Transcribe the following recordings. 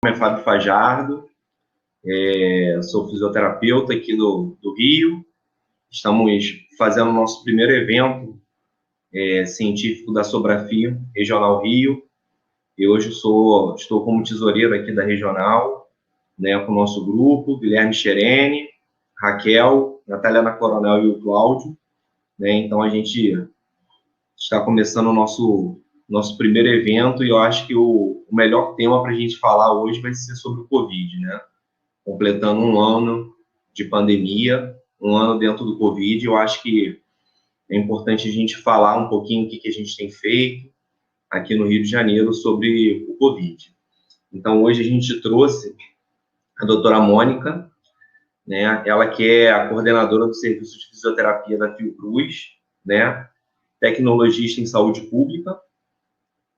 nome é Fábio Fajardo, sou fisioterapeuta aqui do Rio. Estamos fazendo o nosso primeiro evento científico da Sobrafio Regional Rio. E hoje estou como tesoureiro aqui da Regional, né, com o nosso grupo, Guilherme Xerene, Raquel, Natália Ana Coronel e o Cláudio. Né, então, a gente está começando o nosso primeiro evento e eu acho que o melhor tema para a gente falar hoje vai ser sobre o Covid, né? Completando um ano de pandemia, um ano dentro do Covid, eu acho que é importante a gente falar um pouquinho o que a gente tem feito aqui no Rio de Janeiro sobre o Covid. Então, hoje a gente trouxe a doutora Mônica, né? Ela que é a coordenadora do Serviço de Fisioterapia da Fiocruz, né? Tecnologista em Saúde Pública,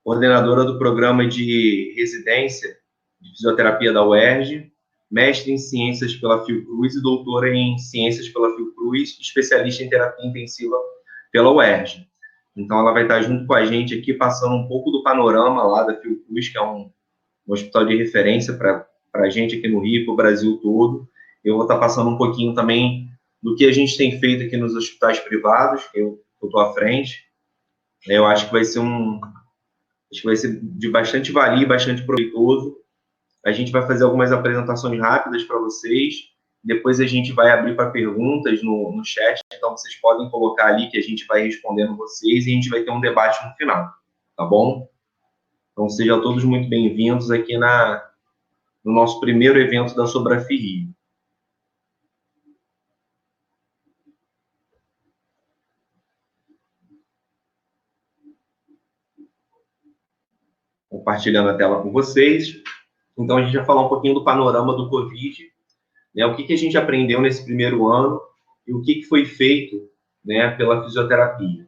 coordenadora do Programa de Residência de Fisioterapia da UERJ, mestre em Ciências pela Fiocruz e doutora em Ciências pela Fiocruz, especialista em Terapia Intensiva pela UERJ. Então, ela vai estar junto com a gente aqui, passando um pouco do panorama lá da Fiocruz, que é um hospital de referência para a gente aqui no Rio, para o Brasil todo. Eu vou estar passando um pouquinho também do que a gente tem feito aqui nos hospitais privados, que eu estou à frente. Eu acho que vai ser de bastante valia e bastante proveitoso. A gente vai fazer algumas apresentações rápidas para vocês, depois a gente vai abrir para perguntas no chat, então vocês podem colocar ali que a gente vai respondendo vocês e a gente vai ter um debate no final, tá bom? Então sejam todos muito bem-vindos aqui no nosso primeiro evento da Sobrafio Rio. Compartilhando a tela com vocês. Então, a gente vai falar um pouquinho do panorama do Covid, né, o que a gente aprendeu nesse primeiro ano e o que foi feito, né, pela fisioterapia.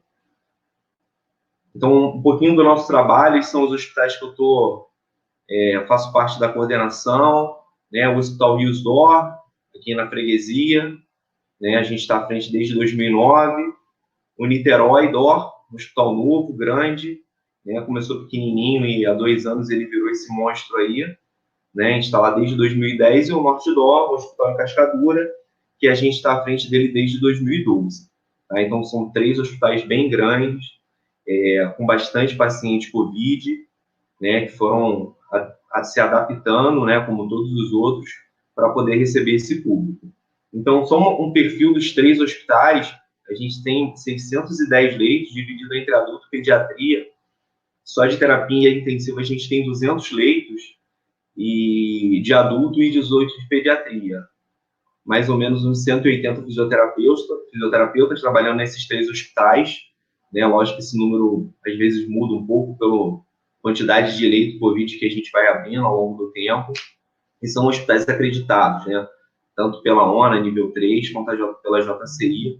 Então, um pouquinho do nosso trabalho, são os hospitais que eu faço parte da coordenação, né, o Hospital Rios D'Or, aqui na Freguesia, né, a gente está à frente desde 2009, o Niterói D'Or, um hospital novo, grande, né, começou pequenininho e há 2 anos ele virou esse monstro aí, né, a gente está lá desde 2010, e o Norte D'Or, um hospital em Cascadura, que a gente está à frente dele desde 2012. Tá? Então, são 3 hospitais bem grandes, com bastante paciente Covid, né, que foram se adaptando, né, como todos os outros, para poder receber esse público. Então, só um perfil dos 3 hospitais, a gente tem 610 leitos, dividido entre adulto e pediatria. Só de terapia intensiva a gente tem 200 leitos, e de adulto e 18 de pediatria. Mais ou menos uns 180 fisioterapeutas trabalhando nesses 3 hospitais. Né? Lógico que esse número, às vezes, muda um pouco pela quantidade de leito Covid que a gente vai abrindo ao longo do tempo. E são hospitais acreditados, né? Tanto pela ONA, nível 3, quanto pela JCI,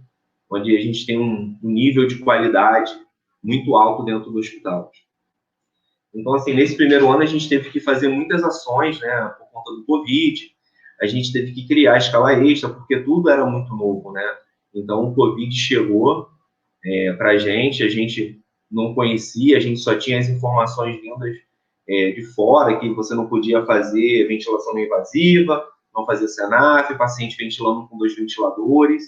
onde a gente tem um nível de qualidade muito alto dentro do hospital. Então, assim, nesse primeiro ano a gente teve que fazer muitas ações, né, por conta do Covid, a gente teve que criar escala extra, porque tudo era muito novo, né? Então, o Covid chegou para a gente não conhecia, a gente só tinha as informações vindas de fora, que você não podia fazer ventilação não invasiva, não fazer CENAF, paciente ventilando com 2 ventiladores,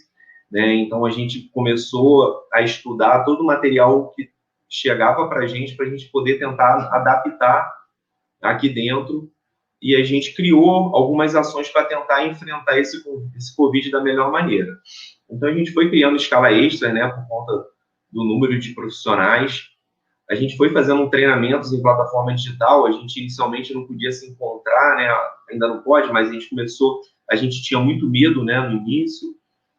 né? Então, a gente começou a estudar todo o material que chegava para a gente poder tentar adaptar aqui dentro, e a gente criou algumas ações para tentar enfrentar esse Covid da melhor maneira. Então, a gente foi criando escala extra, né, por conta do número de profissionais. A gente foi fazendo treinamentos em plataforma digital, a gente inicialmente não podia se encontrar, né, ainda não pode, mas a gente tinha muito medo, né, no início.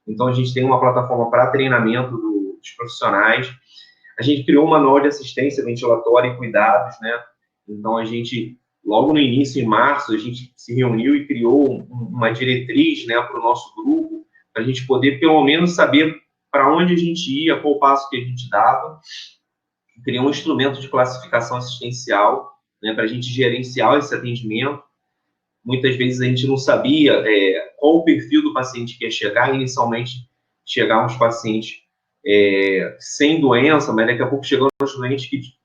Então, a gente tem uma plataforma para treinamento dos profissionais. A gente criou um manual de assistência ventilatória e cuidados, né? Então, a gente, logo no início, em março, a gente se reuniu e criou uma diretriz, né, para o nosso grupo, para a gente poder, pelo menos, saber para onde a gente ia, qual o passo que a gente dava. Criou um instrumento de classificação assistencial, né, para a gente gerenciar esse atendimento. Muitas vezes a gente não sabia qual o perfil do paciente que ia chegar. Inicialmente, chegavam os pacientes sem doença, mas daqui a pouco chegando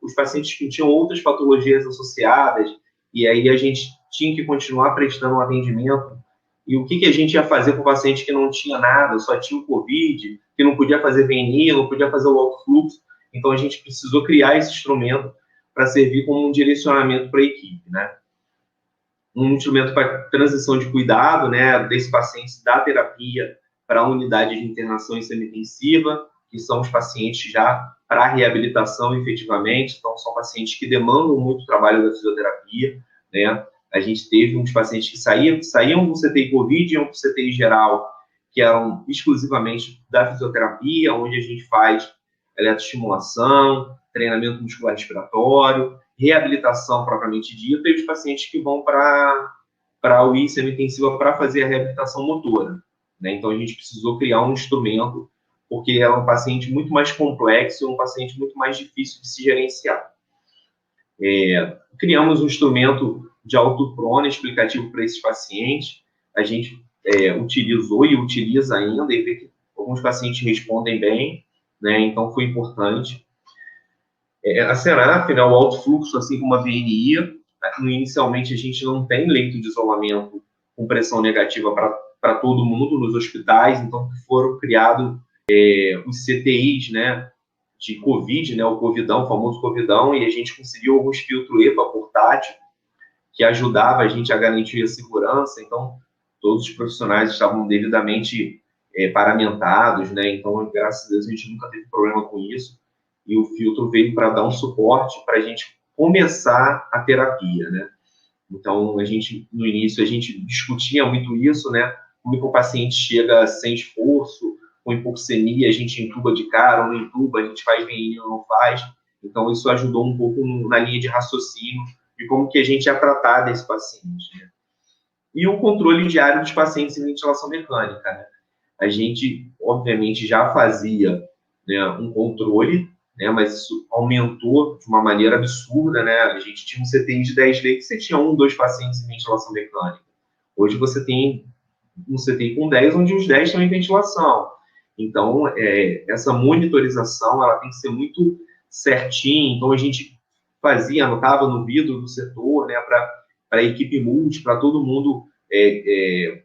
os pacientes que tinham outras patologias associadas, e aí a gente tinha que continuar prestando um atendimento. E o que a gente ia fazer para o paciente que não tinha nada, só tinha o COVID, que não podia fazer VNI, não podia fazer o alto fluxo. Então, a gente precisou criar esse instrumento para servir como um direcionamento para a equipe, né? Um instrumento para transição de cuidado, né, desses pacientes da terapia para a unidade de internação em semi-intensiva, que são os pacientes já para reabilitação, efetivamente. Então, são pacientes que demandam muito trabalho da fisioterapia, né? A gente teve uns pacientes que saíam do CTI COVID e iam para o CTI geral, que eram exclusivamente da fisioterapia, onde a gente faz eletroestimulação, treinamento muscular respiratório, reabilitação propriamente dita, e os pacientes que vão para a UI semi-intensiva para fazer a reabilitação motora, né? Então, a gente precisou criar um instrumento, porque é um paciente muito mais complexo, um paciente muito mais difícil de se gerenciar. Criamos um instrumento de autoprona explicativo para esses pacientes. A gente utilizou e utiliza ainda, e vê que alguns pacientes respondem bem, né? Então, foi importante. A Seraf, né, o alto fluxo, assim como a VNI, inicialmente a gente não tem leito de isolamento com pressão negativa para todo mundo nos hospitais, então foram criados os CTIs, né, de COVID, né, o Covidão, o famoso Covidão, e a gente conseguiu alguns filtros EPA portátil que ajudava a gente a garantir a segurança. Então todos os profissionais estavam devidamente paramentados, né, então graças a Deus a gente nunca teve problema com isso, e o filtro veio para dar um suporte para a gente começar a terapia, né. Então, no início, a gente discutia muito isso, né, como que o paciente chega sem esforço, com hipoxemia, a gente intuba de cara ou não intuba, a gente faz VNI ou não faz. Então, isso ajudou um pouco na linha de raciocínio de como que a gente ia tratar desse paciente, né. E o controle diário dos pacientes em ventilação mecânica, né. A gente, obviamente, já fazia, né, um controle, né, mas isso aumentou de uma maneira absurda, né? A gente tinha um CTI de 10 leitos, você tinha 1, 2 pacientes em ventilação mecânica. Hoje você tem um CTI com 10, onde os 10 estão em ventilação. Então, essa monitorização, ela tem que ser muito certinha. Então, a gente anotava no vidro do setor, né, para a equipe multi, para todo mundo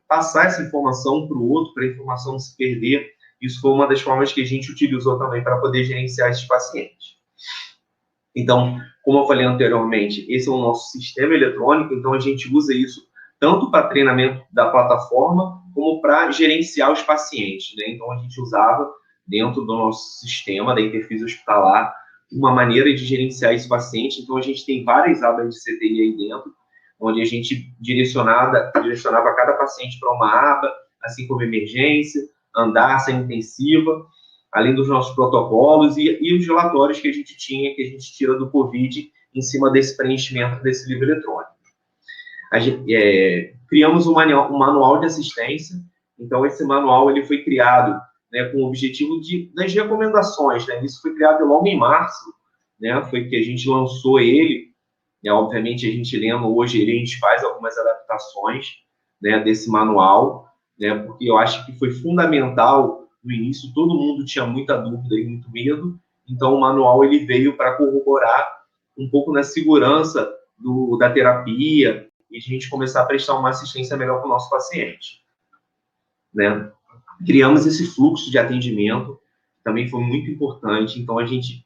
passar essa informação para o outro, para a informação não se perder. Isso foi uma das formas que a gente utilizou também para poder gerenciar esses pacientes. Então, como eu falei anteriormente, esse é o nosso sistema eletrônico, então a gente usa isso tanto para treinamento da plataforma, como para gerenciar os pacientes, né? Então, a gente usava, dentro do nosso sistema da interface hospitalar, uma maneira de gerenciar esse paciente. Então, a gente tem várias abas de CTI aí dentro, onde a gente direcionava cada paciente para uma aba, assim como emergência, andar sem intensiva, além dos nossos protocolos e os relatórios que a gente tinha, que a gente tira do COVID em cima desse preenchimento desse livro eletrônico. Criamos um manual de assistência. Então, esse manual ele foi criado, né, com o objetivo das recomendações, né? Isso foi criado logo em março, né? Foi que a gente lançou ele, né? Obviamente, a gente lendo hoje, a gente faz algumas adaptações, né, desse manual, né, porque eu acho que foi fundamental. No início, todo mundo tinha muita dúvida e muito medo, então o manual ele veio para corroborar um pouco na segurança da terapia e a gente começar a prestar uma assistência melhor para o nosso paciente, né. Criamos esse fluxo de atendimento, também foi muito importante. Então a gente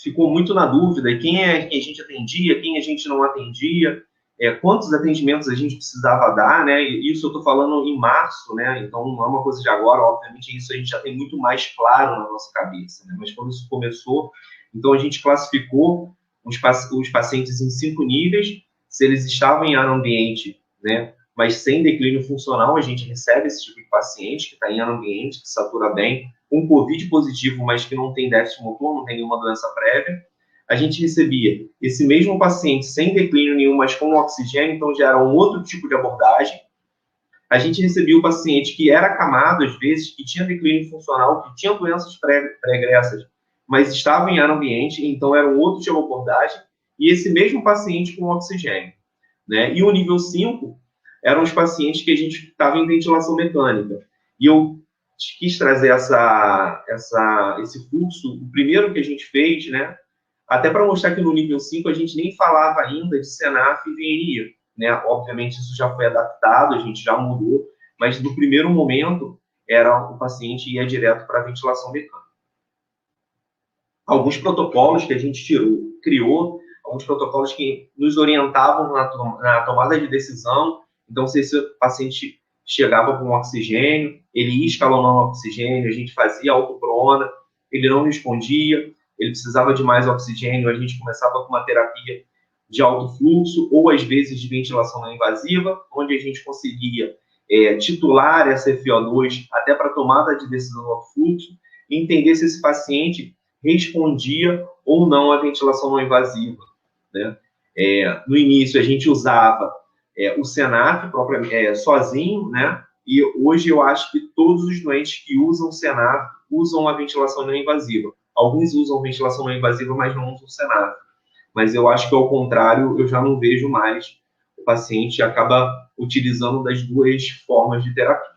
ficou muito na dúvida quem a gente atendia, quem a gente não atendia, quantos atendimentos a gente precisava dar, né? Isso eu estou falando em março, né? Então não é uma coisa de agora, obviamente isso a gente já tem muito mais claro na nossa cabeça, né? Mas quando isso começou, então a gente classificou os pacientes em 5 níveis. Se eles estavam em ar ambiente, né, mas sem declínio funcional, a gente recebe esse tipo de paciente que está em ar ambiente, que satura bem, com COVID positivo, mas que não tem déficit motor, não tem nenhuma doença prévia. A gente recebia esse mesmo paciente sem declínio nenhum, mas com oxigênio, então já era um outro tipo de abordagem. A gente recebia o paciente que era acamado, às vezes, que tinha declínio funcional, que tinha doenças pregressas, mas estava em ar ambiente, então era um outro tipo de abordagem, e esse mesmo paciente com oxigênio, né? E o nível 5 eram os pacientes que a gente estava em ventilação mecânica. E eu quis trazer esse fluxo. O primeiro que a gente fez, né, Até para mostrar que no nível 5 a gente nem falava ainda de SENAF e VNI, né? Obviamente isso já foi adaptado, a gente já mudou, mas no primeiro momento era o paciente ia direto para a ventilação mecânica. Alguns protocolos que a gente criou, alguns protocolos que nos orientavam na tomada de decisão. Então, se esse paciente chegava com oxigênio, ele ia escalonando o oxigênio, a gente fazia autoprona, ele não respondia, ele precisava de mais oxigênio, a gente começava com uma terapia de alto fluxo, ou às vezes de ventilação não invasiva, onde a gente conseguia titular essa FiO2 até para tomada de decisão do alto fluxo, e entender se esse paciente respondia ou não à ventilação não invasiva, né? No início, a gente usava o SENAF sozinho, né? E hoje eu acho que todos os doentes que usam SENAF usam a ventilação não invasiva. Alguns usam ventilação não invasiva, mas não usam SENAF. Mas eu acho que, ao contrário, eu já não vejo mais. O paciente acaba utilizando das duas formas de terapia.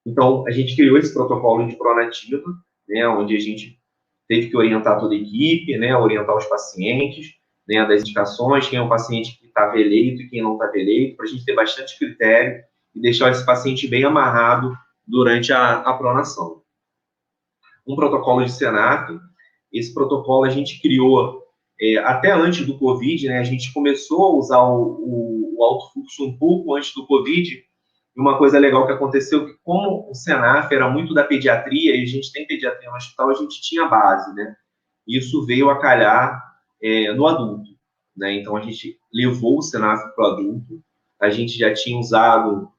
Então, a gente criou esse protocolo de pronativa, né, onde a gente teve que orientar toda a equipe, né, orientar os pacientes, né, das indicações, quem é o paciente que estava eleito e quem não estava eleito, para a gente ter bastante critério e deixar esse paciente bem amarrado durante a pronação. Um protocolo de SENAF, esse protocolo a gente criou até antes do Covid, né, a gente começou a usar o alto fluxo um pouco antes do Covid. E uma coisa legal que aconteceu, que como o SENAF era muito da pediatria, e a gente tem pediatria no hospital, a gente tinha base, né? Isso veio a calhar no adulto, né? Então, a gente levou o SENAF para o adulto, a gente já tinha usado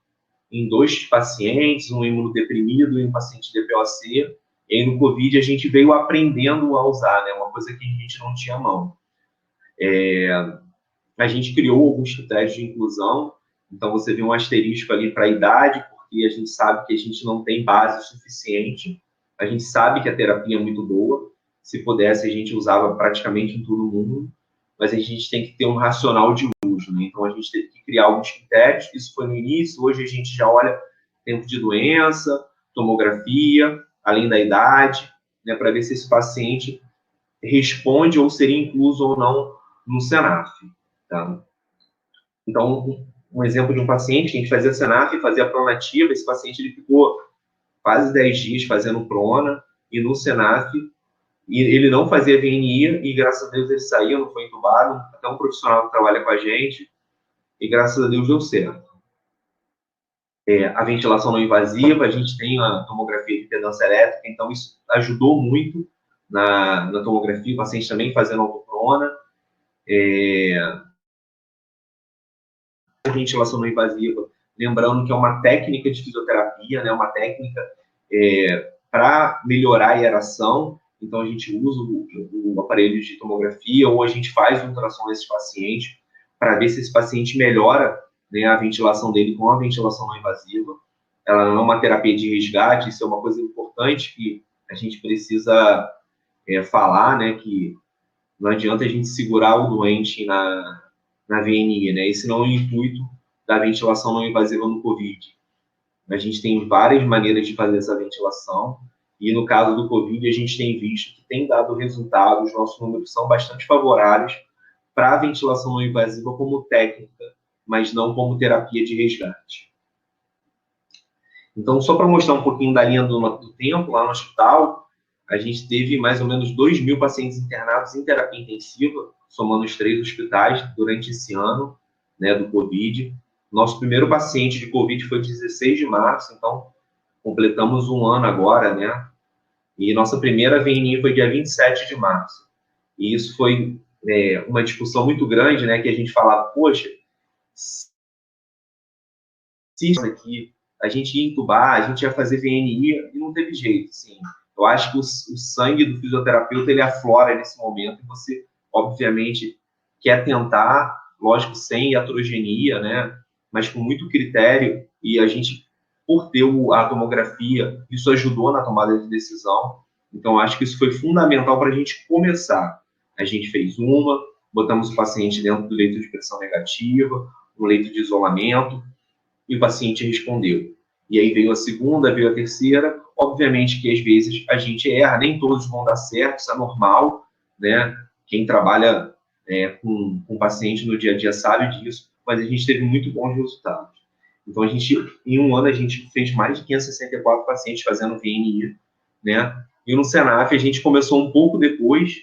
em 2 pacientes, um imunodeprimido e um paciente DPOC, e aí no Covid a gente veio aprendendo a usar, né? Uma coisa que a gente não tinha mão. A gente criou alguns critérios de inclusão. Então, você vê um asterisco ali para a idade, porque a gente sabe que a gente não tem base suficiente. A gente sabe que a terapia é muito boa. Se pudesse, a gente usava praticamente em todo mundo. Mas a gente tem que ter um racional de uso, né? Então, a gente teve que criar alguns critérios. Isso foi no início. Hoje, a gente já olha tempo de doença, tomografia, além da idade, né, para ver se esse paciente responde ou seria incluso ou não no SENAF. Tá? Então, um exemplo de um paciente que a gente fazia SENAF e fazia pronativa, esse paciente ele ficou quase 10 dias fazendo prona e no SENAF, e ele não fazia VNI e graças a Deus ele saiu, não foi entubado, até um profissional que trabalha com a gente, e graças a Deus deu certo. A ventilação não invasiva, a gente tem a tomografia de impedância elétrica, então isso ajudou muito na tomografia, o paciente também fazendo autoprona. A ventilação não invasiva, lembrando que é uma técnica de fisioterapia, né, uma técnica para melhorar a aeração. Então, a gente usa o aparelho de tomografia ou a gente faz o ultrassom desse paciente para ver se esse paciente melhora, né, a ventilação dele com a ventilação não invasiva. Ela não é uma terapia de resgate, isso é uma coisa importante que a gente precisa falar, né, que não adianta a gente segurar o doente na VNI, né? Esse não é o intuito da ventilação não invasiva no COVID. A gente tem várias maneiras de fazer essa ventilação e no caso do COVID a gente tem visto que tem dado resultados, os nossos números são bastante favoráveis para a ventilação não invasiva como técnica, mas não como terapia de resgate. Então, só para mostrar um pouquinho da linha do tempo lá no hospital, a gente teve mais ou menos 2.000 pacientes internados em terapia intensiva, somando os 3 hospitais durante esse ano, né, do COVID. Nosso primeiro paciente de COVID foi 16 de março, então completamos um ano agora, né? E nossa primeira VNI foi dia 27 de março. E isso foi uma discussão muito grande, né? Que a gente falava, poxa, se isso aqui a gente ia entubar, a gente ia fazer VNI e não teve jeito, assim. Eu acho que o sangue do fisioterapeuta, ele aflora nesse momento e você, obviamente, quer tentar, lógico, sem iatrogenia, né? Mas com muito critério, e a gente, por ter a tomografia, isso ajudou na tomada de decisão. Então, acho que isso foi fundamental para a gente começar. A gente fez botamos o paciente dentro do leito de pressão negativa, no leito de isolamento, e o paciente respondeu. E aí veio a segunda, veio a terceira. Obviamente que às vezes a gente erra, nem todos vão dar certo, isso é normal, né? Quem trabalha com paciente no dia a dia sabe disso, mas a gente teve muito bons resultados. Então, em um ano, a gente fez mais de 564 pacientes fazendo VNI, né? E no Senaf, a gente começou um pouco depois,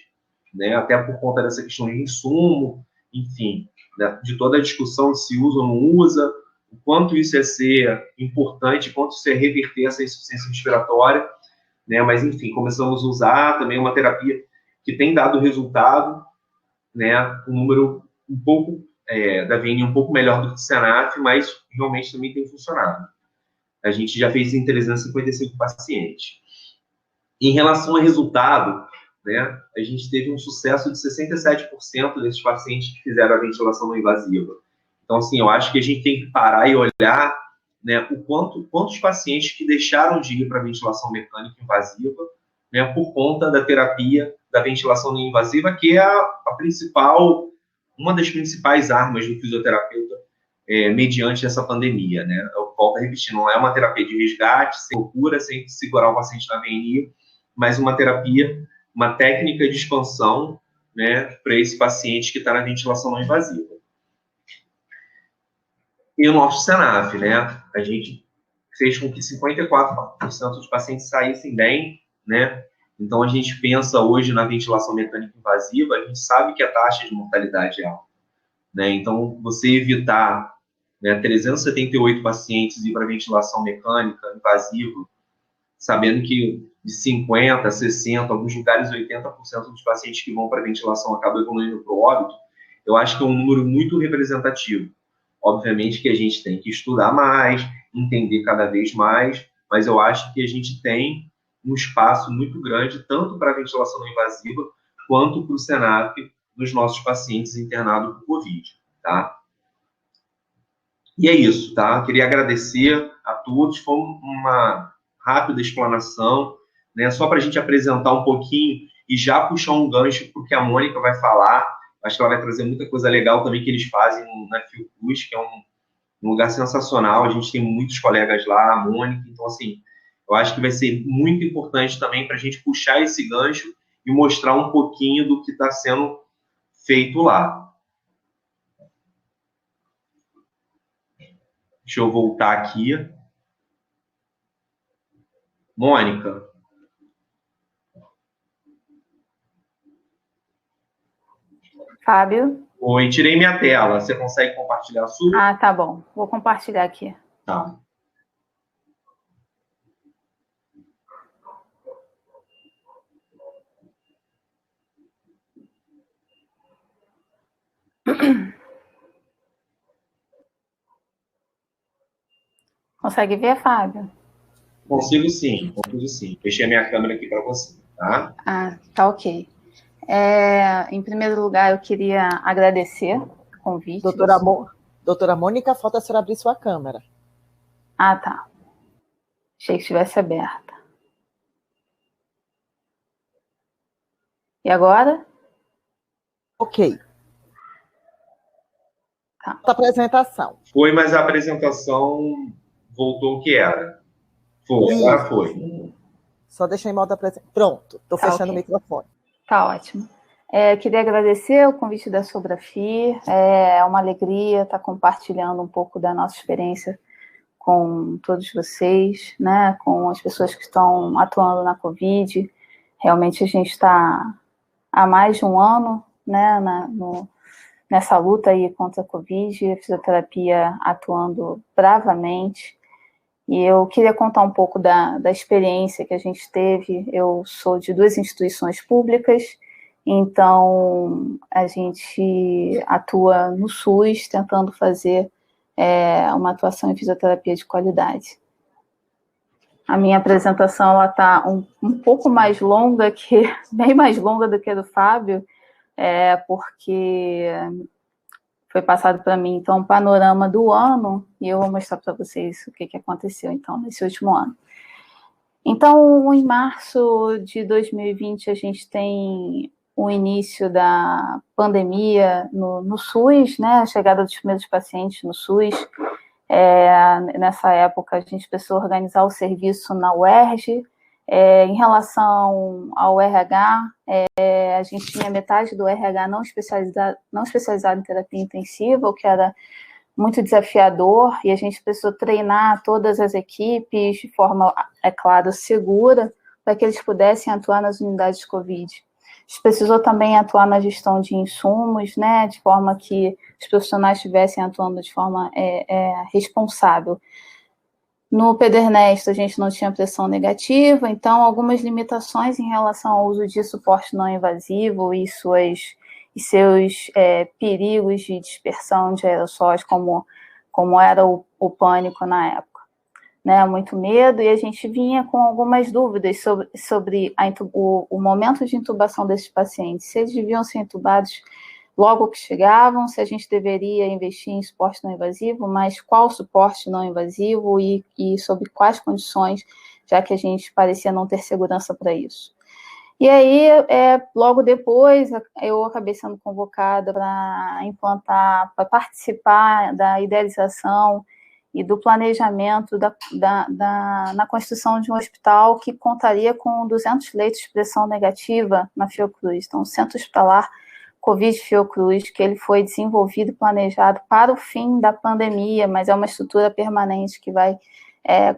né? Até por conta dessa questão de insumo, enfim, né? De toda a discussão de se usa ou não usa, o quanto isso é ser importante, quanto isso é reverter essa insuficiência respiratória, né? Mas, enfim, começamos a usar também uma terapia que tem dado resultado, né? Um número um pouco da VN um pouco melhor do que o Senaf, mas realmente também tem funcionado. A gente já fez em 355 pacientes. Em relação ao resultado, né, a gente teve um sucesso de 67% desses pacientes que fizeram a ventilação não invasiva. Então, assim, eu acho que a gente tem que parar e olhar, né, quantos pacientes que deixaram de ir para a ventilação mecânica invasiva, né, por conta da terapia da ventilação não invasiva, que é uma das principais armas do fisioterapeuta mediante essa pandemia, né? Eu volto a repetir, não é uma terapia de resgate, sem loucura, sem segurar o paciente na VNI, mas uma terapia, uma técnica de expansão, né, para esse paciente que está na ventilação não invasiva. E o nosso Senaf, né, a gente fez com que 54% dos pacientes saíssem bem, né? Então, a gente pensa hoje na ventilação mecânica invasiva, a gente sabe que a taxa de mortalidade é alta, né? Então, você evitar, né, 378 pacientes ir para ventilação mecânica invasiva, sabendo que de 50%, 60%, alguns lugares 80% dos pacientes que vão para ventilação acabam evoluindo para o óbito, eu acho que é um número muito representativo. Obviamente que a gente tem que estudar mais, entender cada vez mais, mas eu acho que a gente tem um espaço muito grande, tanto para a ventilação não invasiva, quanto para o Senaf dos nossos pacientes internados por Covid, tá? E é isso, tá? Queria agradecer a todos, foi uma rápida explanação, né? Só para a gente apresentar um pouquinho e já puxar um gancho para o que a Mônica vai falar. Acho que ela vai trazer muita coisa legal também que eles fazem na Fiocruz, que é um lugar sensacional. A gente tem muitos colegas lá, a Mônica, então, assim, eu acho que vai ser muito importante também para a gente puxar esse gancho e mostrar um pouquinho do que está sendo feito lá. Deixa eu voltar aqui. Mônica. Fábio? Oi, tirei minha tela. Você consegue compartilhar a sua? Ah, tá bom. Vou compartilhar aqui. Tá. Consegue ver, Fábio? Consigo sim, consigo sim. Fechei a minha câmera aqui para você, tá? Ah, tá ok. Em primeiro lugar, eu queria agradecer o convite. Doutora Mônica, falta a senhora abrir sua câmera. Ah, tá. Achei que estivesse aberta. E agora? Ok. Tá. A apresentação. Foi, mas a apresentação voltou o que era. Foi, Isso. agora foi. Só deixa em modo apresentação. Pronto, estou fechando o microfone. Tá ótimo. Queria agradecer o convite da Sobrafi. É uma alegria estar compartilhando um pouco da nossa experiência com todos vocês, né, com as pessoas que estão atuando na Covid. Realmente a gente está há mais de um ano, né, nessa luta aí contra a Covid, a fisioterapia atuando bravamente. E eu queria contar um pouco da experiência que a gente teve. Eu sou de 2 instituições públicas, então a gente atua no SUS, tentando fazer uma atuação em fisioterapia de qualidade. A minha apresentação está um pouco mais longa, bem mais longa do que a do Fábio, porque foi passado para mim, então, um panorama do ano, e eu vou mostrar para vocês o que aconteceu, então, nesse último ano. Então, em março de 2020, a gente tem o início da pandemia no SUS, né, a chegada dos primeiros pacientes no SUS. Nessa época, a gente precisou organizar o serviço na UERJ, Em relação ao RH, a gente tinha metade do RH não especializado em terapia intensiva, o que era muito desafiador, e a gente precisou treinar todas as equipes de forma, é claro, segura, para que eles pudessem atuar nas unidades de Covid. A gente precisou também atuar na gestão de insumos, né, de forma que os profissionais estivessem atuando de forma responsável. No Pedernesto, a gente não tinha pressão negativa, então algumas limitações em relação ao uso de suporte não invasivo e seus perigos de dispersão de aerossóis, como era o pânico na época. Né, muito medo, e a gente vinha com algumas dúvidas sobre o momento de intubação desses pacientes, se eles deviam ser intubados logo que chegavam, se a gente deveria investir em suporte não invasivo, mas qual suporte não invasivo e sob quais condições, já que a gente parecia não ter segurança para isso. E aí, logo depois, eu acabei sendo convocada para participar da idealização e do planejamento na construção de um hospital que contaria com 200 leitos de pressão negativa na Fiocruz. Então, o Centro Hospitalar Covid Fiocruz, que ele foi desenvolvido e planejado para o fim da pandemia, mas é uma estrutura permanente que vai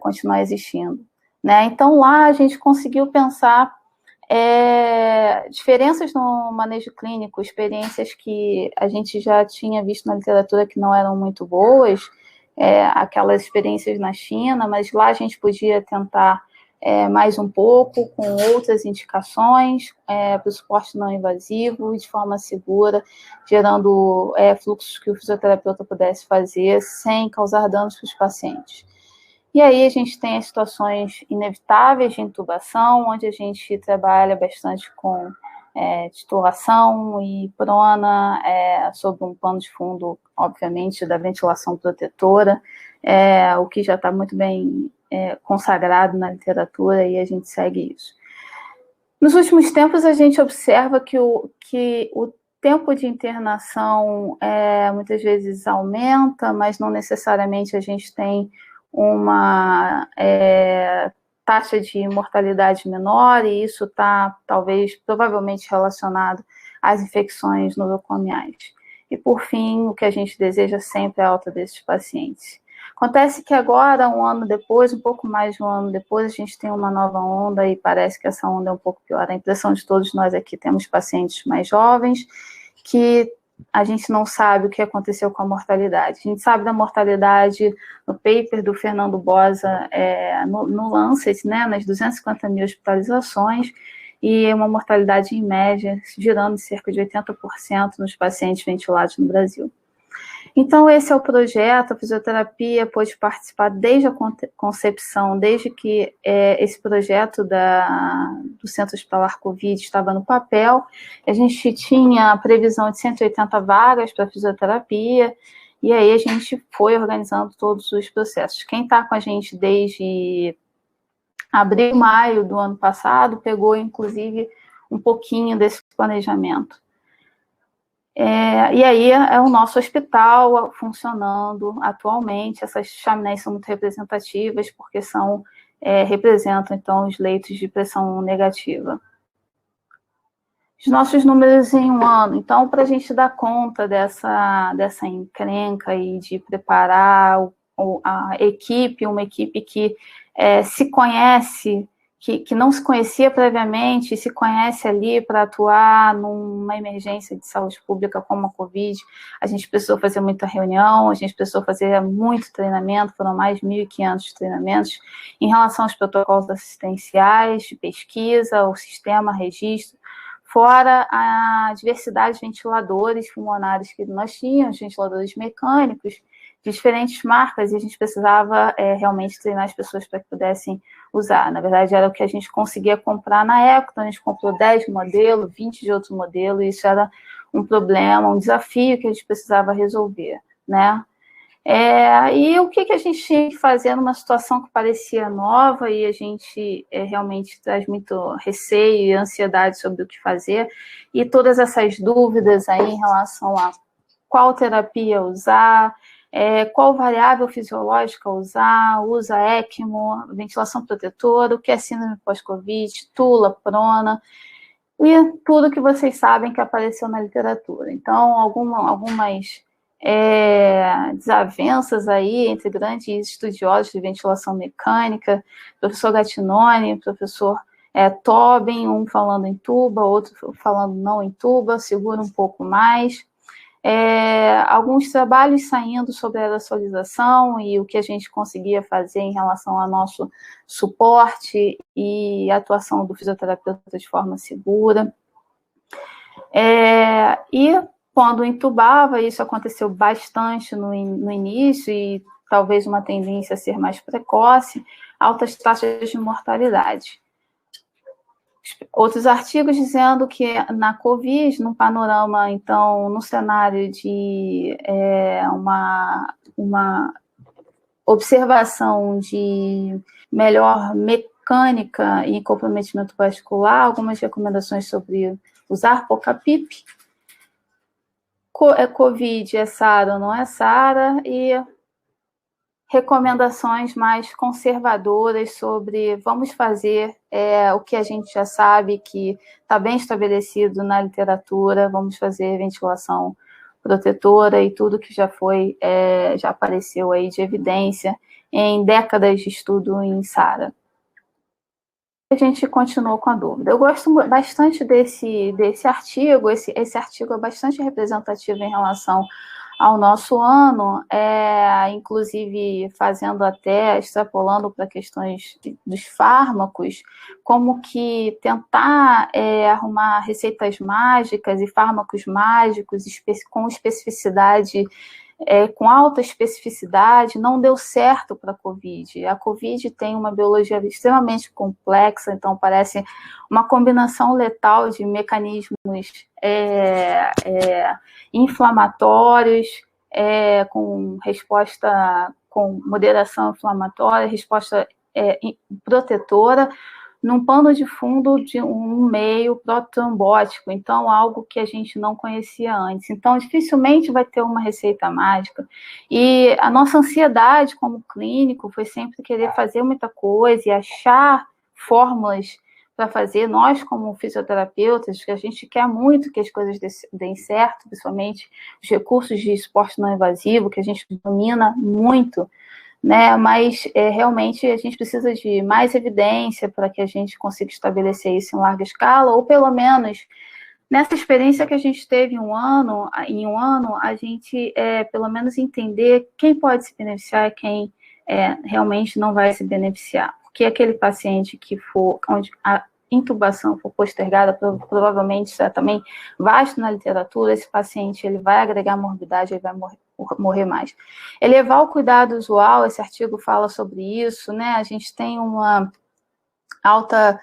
continuar existindo. Né? Então, lá a gente conseguiu pensar diferenças no manejo clínico, experiências que a gente já tinha visto na literatura que não eram muito boas, aquelas experiências na China, mas lá a gente podia tentar mais um pouco, com outras indicações para o suporte não invasivo, de forma segura, gerando fluxos que o fisioterapeuta pudesse fazer sem causar danos para os pacientes. E aí a gente tem as situações inevitáveis de intubação, onde a gente trabalha bastante com titulação e prona, sob um pano de fundo, obviamente, da ventilação protetora, o que já está muito bem consagrado na literatura, e a gente segue isso. Nos últimos tempos, a gente observa que o tempo de internação muitas vezes aumenta, mas não necessariamente a gente tem uma taxa de mortalidade menor, e isso está, provavelmente relacionado às infecções nosocomiais. E, por fim, o que a gente deseja sempre é a alta desses pacientes. Acontece que agora, um ano depois, um pouco mais de um ano depois, a gente tem uma nova onda, e parece que essa onda é um pouco pior. A impressão de todos nós aqui, temos pacientes mais jovens, que a gente não sabe o que aconteceu com a mortalidade. A gente sabe da mortalidade no paper do Fernando Bosa, no Lancet, né, nas 250 mil hospitalizações, e uma mortalidade em média, girando em cerca de 80% nos pacientes ventilados no Brasil. Então, esse é o projeto. A fisioterapia pôde participar desde a concepção, desde que esse projeto do Centro Hospitalar Covid estava no papel. A gente tinha a previsão de 180 vagas para fisioterapia, e aí a gente foi organizando todos os processos. Quem está com a gente desde abril, maio do ano passado, pegou, inclusive, um pouquinho desse planejamento. E aí é o nosso hospital funcionando atualmente. Essas chaminés são muito representativas, porque representam, então, os leitos de pressão negativa. Os nossos números em um ano. Então, para a gente dar conta dessa encrenca e de preparar a equipe, uma equipe que se conhece, que não se conhecia previamente, se conhece ali para atuar numa emergência de saúde pública como a Covid. A gente precisou fazer muita reunião, a gente precisou fazer muito treinamento, foram mais de 1.500 treinamentos em relação aos protocolos assistenciais, de pesquisa, o sistema, registro, fora a diversidade de ventiladores pulmonares que nós tínhamos, ventiladores mecânicos, de diferentes marcas, e a gente precisava realmente treinar as pessoas para que pudessem usar. Na verdade, era o que a gente conseguia comprar na época, então a gente comprou 10 modelos, 20 de outro modelo, e isso era um problema, um desafio que a gente precisava resolver, né? E o que a gente tinha que fazer numa situação que parecia nova, e a gente realmente traz muito receio e ansiedade sobre o que fazer, e todas essas dúvidas aí em relação a qual terapia usar, qual variável fisiológica usar, usa ECMO, ventilação protetora, o que é síndrome pós-Covid, tula, prona, e tudo que vocês sabem que apareceu na literatura. Então, algumas desavenças aí entre grandes estudiosos de ventilação mecânica, professor Gattinoni, professor Tobin, um falando em tuba, outro falando não em tuba, segura um pouco mais. Alguns trabalhos saindo sobre a aerosolização e o que a gente conseguia fazer em relação ao nosso suporte e atuação do fisioterapeuta de forma segura. E quando intubava, isso aconteceu bastante no início e talvez uma tendência a ser mais precoce, altas taxas de mortalidade. Outros artigos dizendo que na COVID, no panorama, então, no cenário de uma observação de melhor mecânica e comprometimento vascular, algumas recomendações sobre usar pouca PIP, COVID é SARA ou não é SARA, e recomendações mais conservadoras sobre vamos fazer o que a gente já sabe que está bem estabelecido na literatura, vamos fazer ventilação protetora e tudo que já apareceu aí de evidência em décadas de estudo em SARA. A gente continuou com a dúvida. Eu gosto bastante desse artigo, esse artigo é bastante representativo em relação ao nosso ano, inclusive extrapolando para questões dos fármacos, como que tentar arrumar receitas mágicas e fármacos mágicos com especificidade, com alta especificidade, não deu certo para a COVID. A COVID tem uma biologia extremamente complexa, então parece uma combinação letal de mecanismos inflamatórios, com resposta, com moderação inflamatória, resposta protetora, num pano de fundo de um meio protrombótico, então algo que a gente não conhecia antes. Então, dificilmente vai ter uma receita mágica. E a nossa ansiedade como clínico foi sempre querer fazer muita coisa e achar fórmulas para fazer. Nós, como fisioterapeutas, que a gente quer muito que as coisas deem certo, principalmente os recursos de esporte não invasivo, que a gente domina muito, né? Mas realmente a gente precisa de mais evidência para que a gente consiga estabelecer isso em larga escala, ou pelo menos nessa experiência que a gente teve em um ano, a gente pelo menos entender quem pode se beneficiar e quem realmente não vai se beneficiar. Porque aquele paciente que for, onde a intubação for postergada, provavelmente isso é também vasto na literatura, esse paciente ele vai agregar morbidade, ele vai morrer mais. Elevar o cuidado usual, esse artigo fala sobre isso, né? A gente tem uma alta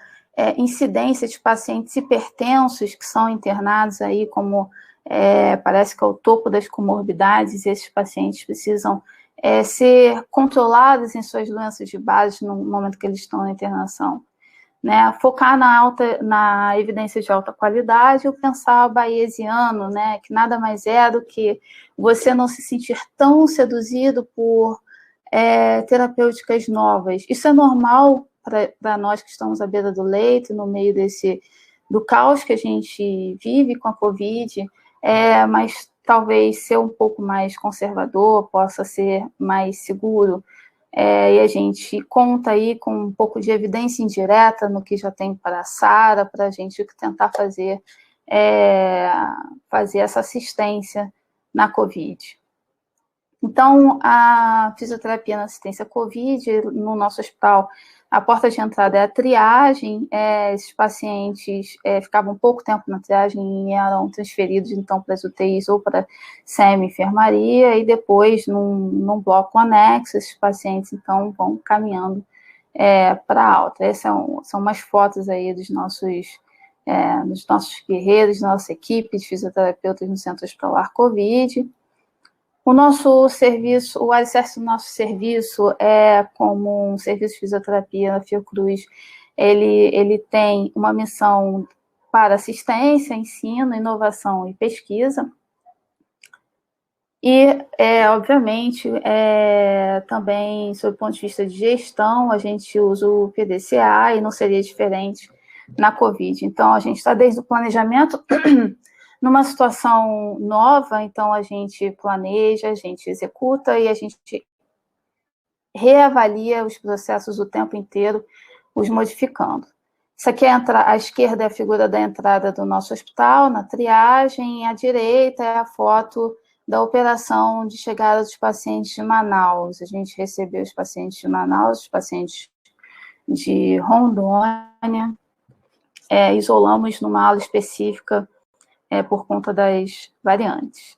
incidência de pacientes hipertensos que são internados aí como parece que é o topo das comorbidades, e esses pacientes precisam ser controlados em suas doenças de base no momento que eles estão na internação. Né, focar na evidência de alta qualidade, ou pensar bayesiano, né, que nada mais é do que você não se sentir tão seduzido por terapêuticas novas. Isso é normal para nós que estamos à beira do leito, no meio do caos que a gente vive com a COVID, mas talvez ser um pouco mais conservador possa ser mais seguro. E a gente conta aí com um pouco de evidência indireta no que já tem para a SARA, para a gente tentar fazer essa assistência na COVID. Então, a fisioterapia na assistência COVID, no nosso hospital, a porta de entrada é a triagem, esses pacientes ficavam pouco tempo na triagem e eram transferidos, então, para as UTIs ou para semi-enfermaria, e depois, num bloco anexo, esses pacientes, então, vão caminhando para a alta. Essas são umas fotos aí dos nossos guerreiros, nossa equipe de fisioterapeutas no Centro Hospitalar COVID. O nosso serviço, o alicerce do nosso serviço como um serviço de fisioterapia na Fiocruz, ele tem uma missão para assistência, ensino, inovação e pesquisa. E, obviamente, também, sob o ponto de vista de gestão, a gente usa o PDCA e não seria diferente na Covid. Então, a gente está desde o planejamento numa situação nova, então a gente planeja, a gente executa e a gente reavalia os processos o tempo inteiro, os modificando. Isso aqui à esquerda é a figura da entrada do nosso hospital, na triagem, e à direita é a foto da operação de chegada dos pacientes de Manaus. A gente recebeu os pacientes de Manaus, os pacientes de Rondônia, isolamos numa ala específica por conta das variantes.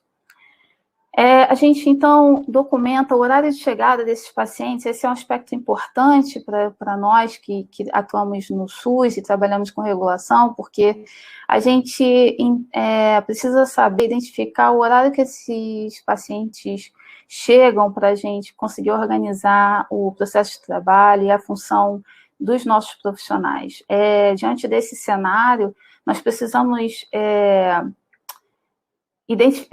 A gente, então, documenta o horário de chegada desses pacientes. Esse é um aspecto importante para nós que atuamos no SUS e trabalhamos com regulação, porque a gente precisa saber identificar o horário que esses pacientes chegam para a gente conseguir organizar o processo de trabalho e a função dos nossos profissionais. Diante desse cenário, nós precisamos...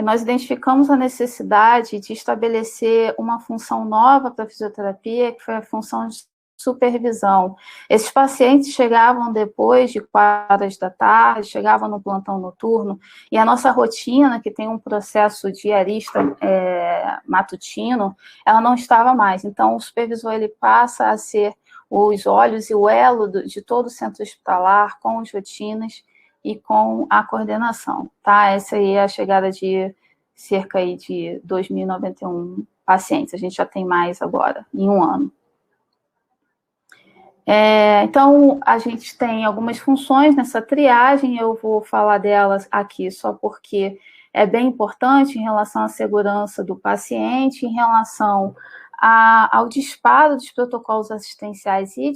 nós identificamos a necessidade de estabelecer uma função nova para a fisioterapia, que foi a função de supervisão. Esses pacientes chegavam depois de 4 da tarde, chegavam no plantão noturno, e a nossa rotina, que tem um processo diarista matutino, ela não estava mais. Então, o supervisor ele passa a ser os olhos e o elo de todo o centro hospitalar com as rotinas e com a coordenação, tá? Essa aí é a chegada de cerca aí de 2.091 pacientes. A gente já tem mais agora, em um ano. Então, a gente tem algumas funções nessa triagem, eu vou falar delas aqui só porque é bem importante em relação à segurança do paciente, em relação ao disparo dos protocolos assistenciais e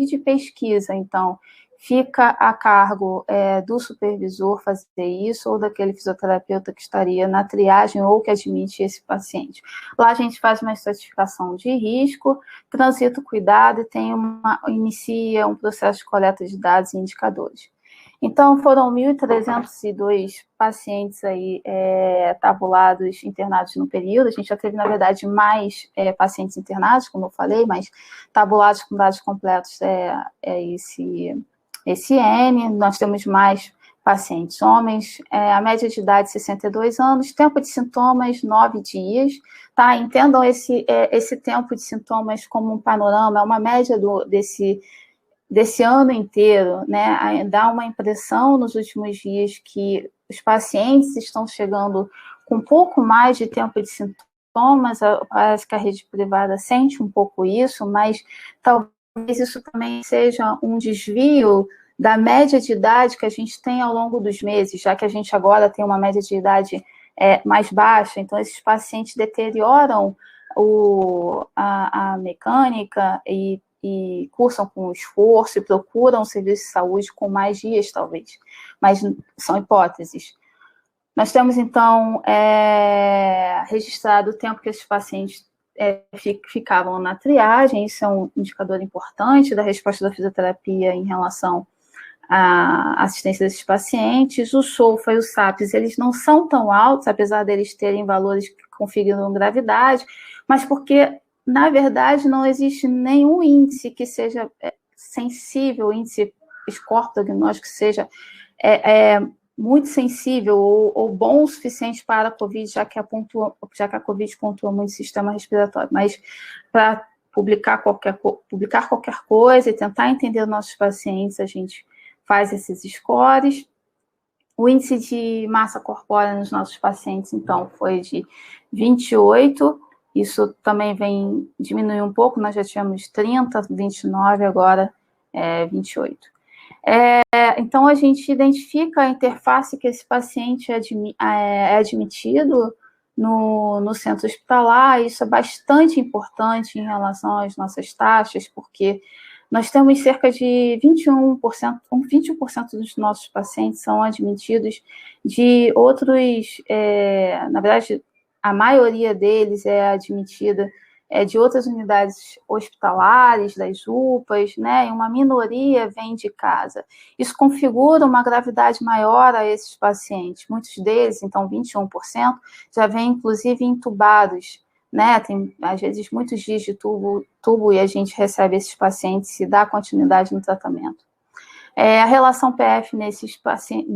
de pesquisa. Então, fica a cargo do supervisor fazer isso, ou daquele fisioterapeuta que estaria na triagem ou que admite esse paciente. Lá a gente faz uma estratificação de risco, transita o cuidado e inicia um processo de coleta de dados e indicadores. Então, foram 1.302 pacientes aí tabulados, internados no período. A gente já teve, na verdade, mais pacientes internados, como eu falei, mas tabulados com dados completos esse N. Nós temos mais pacientes homens, a média de idade 62 anos, tempo de sintomas 9 dias, tá? Entendam esse tempo de sintomas como um panorama, é uma média desse ano inteiro, né? Dá uma impressão nos últimos dias que os pacientes estão chegando com um pouco mais de tempo de sintomas, parece que a rede privada sente um pouco isso, mas talvez isso também seja um desvio da média de idade que a gente tem ao longo dos meses, já que a gente agora tem uma média de idade mais baixa, então esses pacientes deterioram a mecânica e cursam com esforço e procuram serviço de saúde com mais dias, talvez, mas são hipóteses. Nós temos, então, registrado o tempo que esses pacientes ficavam na triagem. Isso é um indicador importante da resposta da fisioterapia em relação à assistência desses pacientes. O SOFA e o SAPS, eles não são tão altos, apesar deles terem valores que configuram gravidade, mas porque, na verdade, não existe nenhum índice que seja sensível, índice score prognóstico que seja muito sensível ou bom o suficiente para a COVID, já que a COVID pontua muito o sistema respiratório. Mas para publicar qualquer coisa e tentar entender os nossos pacientes, a gente faz esses scores. O índice de massa corpórea nos nossos pacientes, então, foi de 28. Isso também diminuiu um pouco, nós já tínhamos 30, 29, agora 28. Então, a gente identifica a interface que esse paciente é admitido no centro hospitalar. Isso é bastante importante em relação às nossas taxas, porque nós temos cerca de 21% dos nossos pacientes são admitidos de outros, na verdade, a maioria deles é admitida de outras unidades hospitalares, das UPAs, né, e uma minoria vem de casa. Isso configura uma gravidade maior a esses pacientes. Muitos deles, então 21%, já vêm, inclusive, entubados, né, tem, às vezes, muitos dias de tubo e a gente recebe esses pacientes e dá continuidade no tratamento. A relação PF nesses pacientes,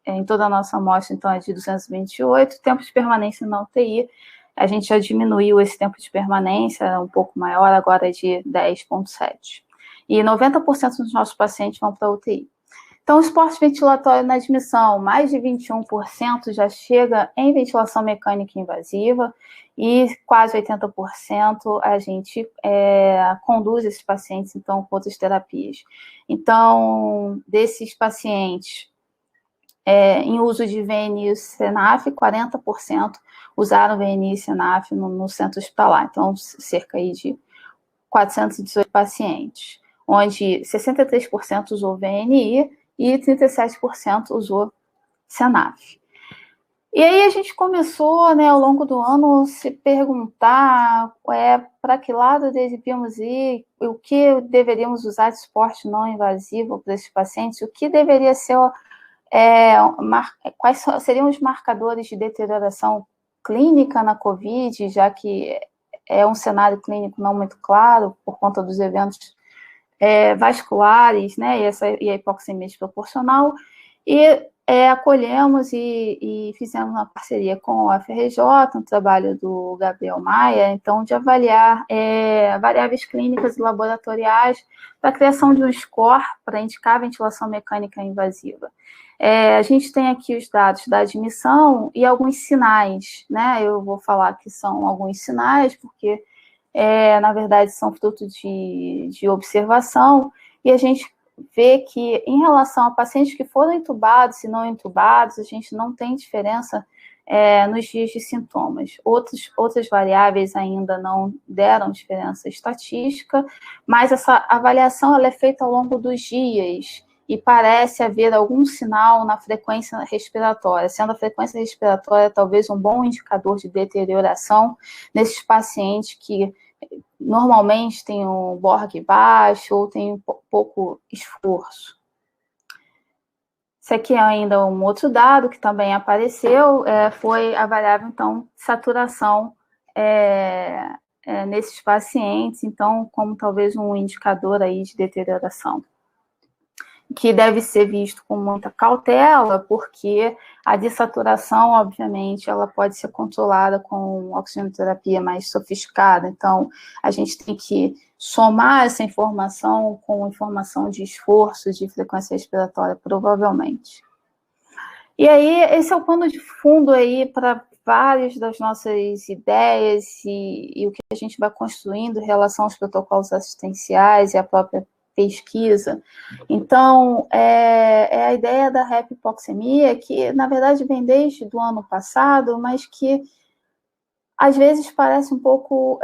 em toda a nossa amostra, então, é de 228, tempo de permanência na UTI, a gente já diminuiu esse tempo de permanência, um pouco maior, agora é de 10,7. E 90% dos nossos pacientes vão para a UTI. Então, o suporte ventilatório na admissão, mais de 21% já chega em ventilação mecânica invasiva e quase 80% a gente conduz esses pacientes, então, com outras terapias. Então, desses pacientes em uso de VNI e SENAF, 40% usaram VNI e SENAF no centro hospitalar. Então, cerca aí de 418 pacientes, onde 63% usou VNI e 37% usou SENAF. E aí a gente começou, né, ao longo do ano, se perguntar para que lado devíamos ir, o que deveríamos usar de suporte não invasivo para esses pacientes, o que deveria ser, quais seriam os marcadores de deterioração clínica na COVID, já que é um cenário clínico não muito claro por conta dos eventos vasculares, né, e a hipoxemia desproporcional, e acolhemos e fizemos uma parceria com o FRJ, um trabalho do Gabriel Maia, então, de avaliar variáveis clínicas e laboratoriais para a criação de um score para indicar a ventilação mecânica invasiva. A gente tem aqui os dados da admissão e alguns sinais, né, eu vou falar que são alguns sinais, porque na verdade, são fruto de observação, e a gente vê que, em relação a pacientes que foram entubados e não entubados, a gente não tem diferença nos dias de sintomas. Outras variáveis ainda não deram diferença estatística, mas essa avaliação ela é feita ao longo dos dias, e parece haver algum sinal na frequência respiratória, sendo a frequência respiratória talvez um bom indicador de deterioração nesses pacientes que normalmente têm um Borg baixo ou têm pouco esforço. Esse aqui é ainda um outro dado que também apareceu, foi a variável, então, saturação nesses pacientes, então, como talvez um indicador aí de deterioração, que deve ser visto com muita cautela, porque a dessaturação, obviamente, ela pode ser controlada com oxigenoterapia mais sofisticada, então a gente tem que somar essa informação com informação de esforço, de frequência respiratória, provavelmente. E aí, esse é o pano de fundo aí para várias das nossas ideias e o que a gente vai construindo em relação aos protocolos assistenciais e a própria pesquisa. Então, a ideia da hipoxemia, que na verdade vem desde o ano passado, mas que às vezes parece um pouco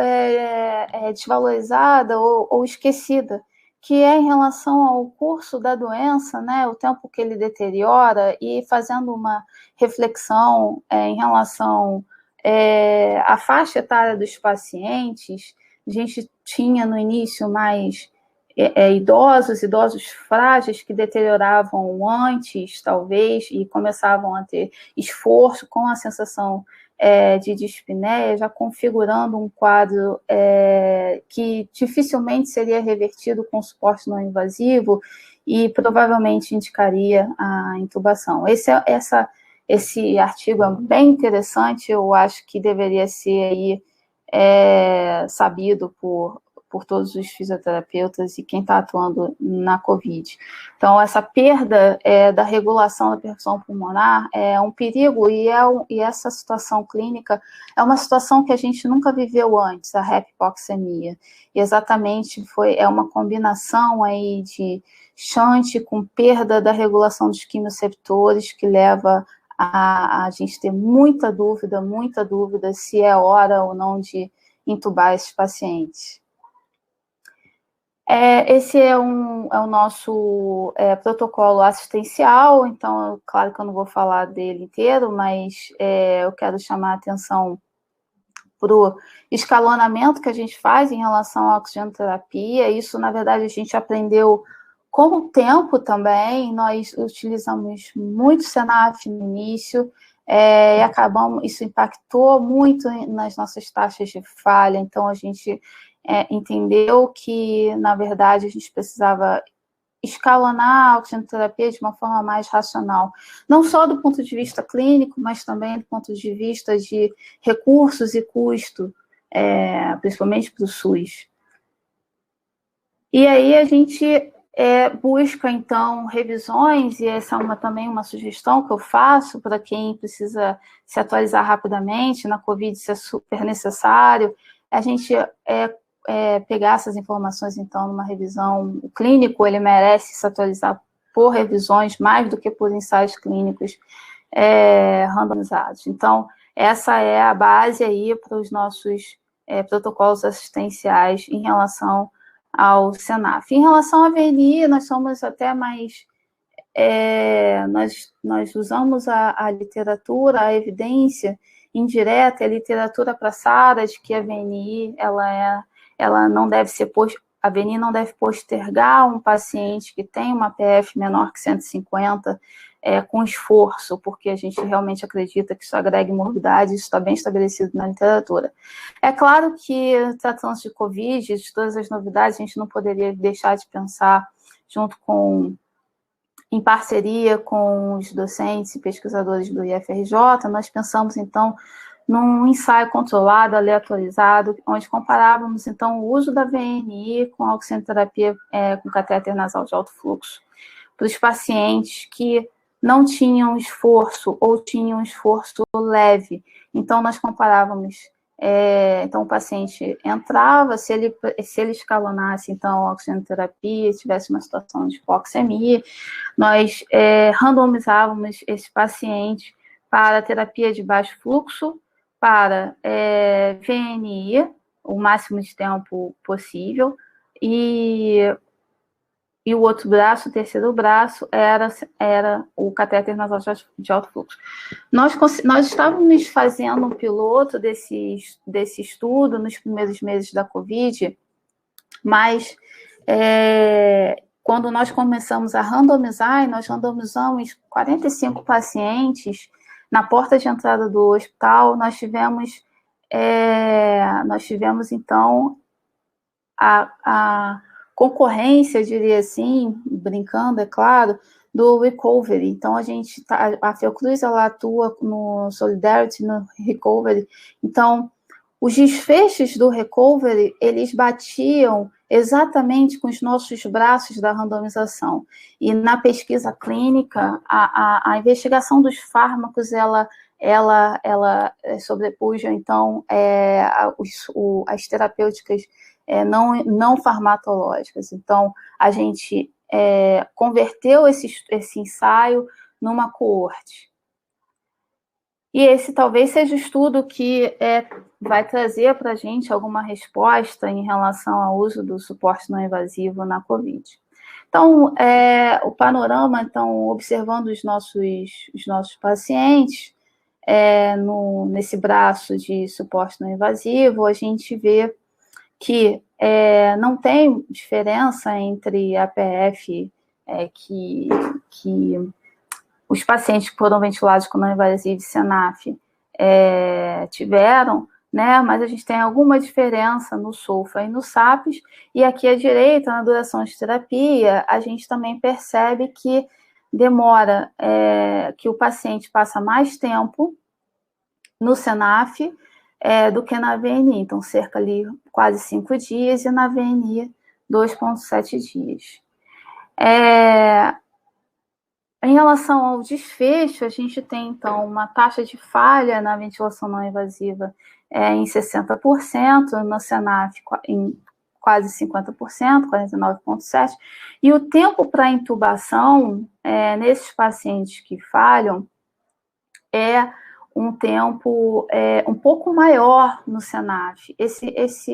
desvalorizada ou esquecida, que é em relação ao curso da doença, né, o tempo que ele deteriora, e fazendo uma reflexão em relação à faixa etária dos pacientes. A gente tinha no início mais idosos frágeis que deterioravam antes, talvez, e começavam a ter esforço com a sensação de dispneia, já configurando um quadro que dificilmente seria revertido com suporte não invasivo e provavelmente indicaria a intubação. Esse artigo é bem interessante, eu acho que deveria ser aí, sabido por todos os fisioterapeutas e quem está atuando na COVID. Então, essa perda da regulação da percussão pulmonar é um perigo, e essa situação clínica é uma situação que a gente nunca viveu antes, a hipoxemia. E exatamente é uma combinação aí de shunt com perda da regulação dos quimioreceptores, que leva a gente ter muita dúvida se é hora ou não de intubar esses pacientes. Esse é o nosso protocolo assistencial, então, claro que eu não vou falar dele inteiro, mas eu quero chamar a atenção o escalonamento que a gente faz em relação à oxigenoterapia. Isso, na verdade, a gente aprendeu com o tempo também. Nós utilizamos muito SENAF no início, e isso impactou muito nas nossas taxas de falha. Então, a gente entendeu que, na verdade, a gente precisava escalonar a oxigenoterapia de uma forma mais racional, não só do ponto de vista clínico, mas também do ponto de vista de recursos e custo, principalmente para o SUS. E aí a gente busca, então, revisões, e essa é também uma sugestão que eu faço para quem precisa se atualizar rapidamente. Na COVID isso é super necessário, a gente pegar essas informações, então, numa revisão. O clínico, ele merece se atualizar por revisões, mais do que por ensaios clínicos randomizados. Então, essa é a base aí para os nossos protocolos assistenciais em relação ao SENAF. Em relação à VNI, nós somos até mais... nós usamos a literatura, a evidência indireta, a literatura passada de que a VNI, ela não deve ser a VNI não deve postergar um paciente que tem uma PF menor que 150 com esforço, porque a gente realmente acredita que isso agrega morbidade, isso está bem estabelecido na literatura. É claro que, tratando-se de Covid, de todas as novidades, a gente não poderia deixar de pensar, em parceria com os docentes e pesquisadores do IFRJ, nós pensamos, então, num ensaio controlado, aleatorizado, onde comparávamos, então, o uso da VNI com a oxigenoterapia com catéter nasal de alto fluxo para os pacientes que não tinham esforço ou tinham esforço leve. Então, nós comparávamos, então, o paciente entrava, se ele escalonasse, então, a oxigenoterapia, tivesse uma situação de hipoxemia, nós randomizávamos esse paciente para terapia de baixo fluxo, para VNI, o máximo de tempo possível, e o outro braço, o terceiro braço, era o catéter nasal de alto fluxo. Nós estávamos fazendo um piloto desse estudo nos primeiros meses da Covid, mas quando nós começamos a randomizar, nós randomizamos 45 pacientes na porta de entrada do hospital. Nós tivemos então, a concorrência, eu diria assim, brincando, é claro, do recovery. Então, a Fiocruz, ela atua no Solidarity, no recovery. Então, os desfechos do recovery, eles batiam exatamente com os nossos braços da randomização. E na pesquisa clínica, a investigação dos fármacos, ela sobrepuja, então, as terapêuticas não farmacológicas. Então, a gente converteu esse ensaio numa coorte. E esse talvez seja o estudo que vai trazer para a gente alguma resposta em relação ao uso do suporte não invasivo na COVID. Então, o panorama, então, observando os nossos pacientes, nesse braço de suporte não invasivo, a gente vê que não tem diferença entre a PF que os pacientes que foram ventilados com não invasivo e SENAF tiveram, né? Mas a gente tem alguma diferença no SOFA e no SAPS, e aqui à direita, na duração de terapia, a gente também percebe que demora, que o paciente passa mais tempo no SENAF do que na VNI, então cerca ali quase 5 dias, e na VNI 2,7 dias. Em relação ao desfecho, a gente tem, então, uma taxa de falha na ventilação não invasiva em 60%, no SENAF em quase 50%, 49,7%, e o tempo para intubação nesses pacientes que falham é um tempo um pouco maior no SENAF.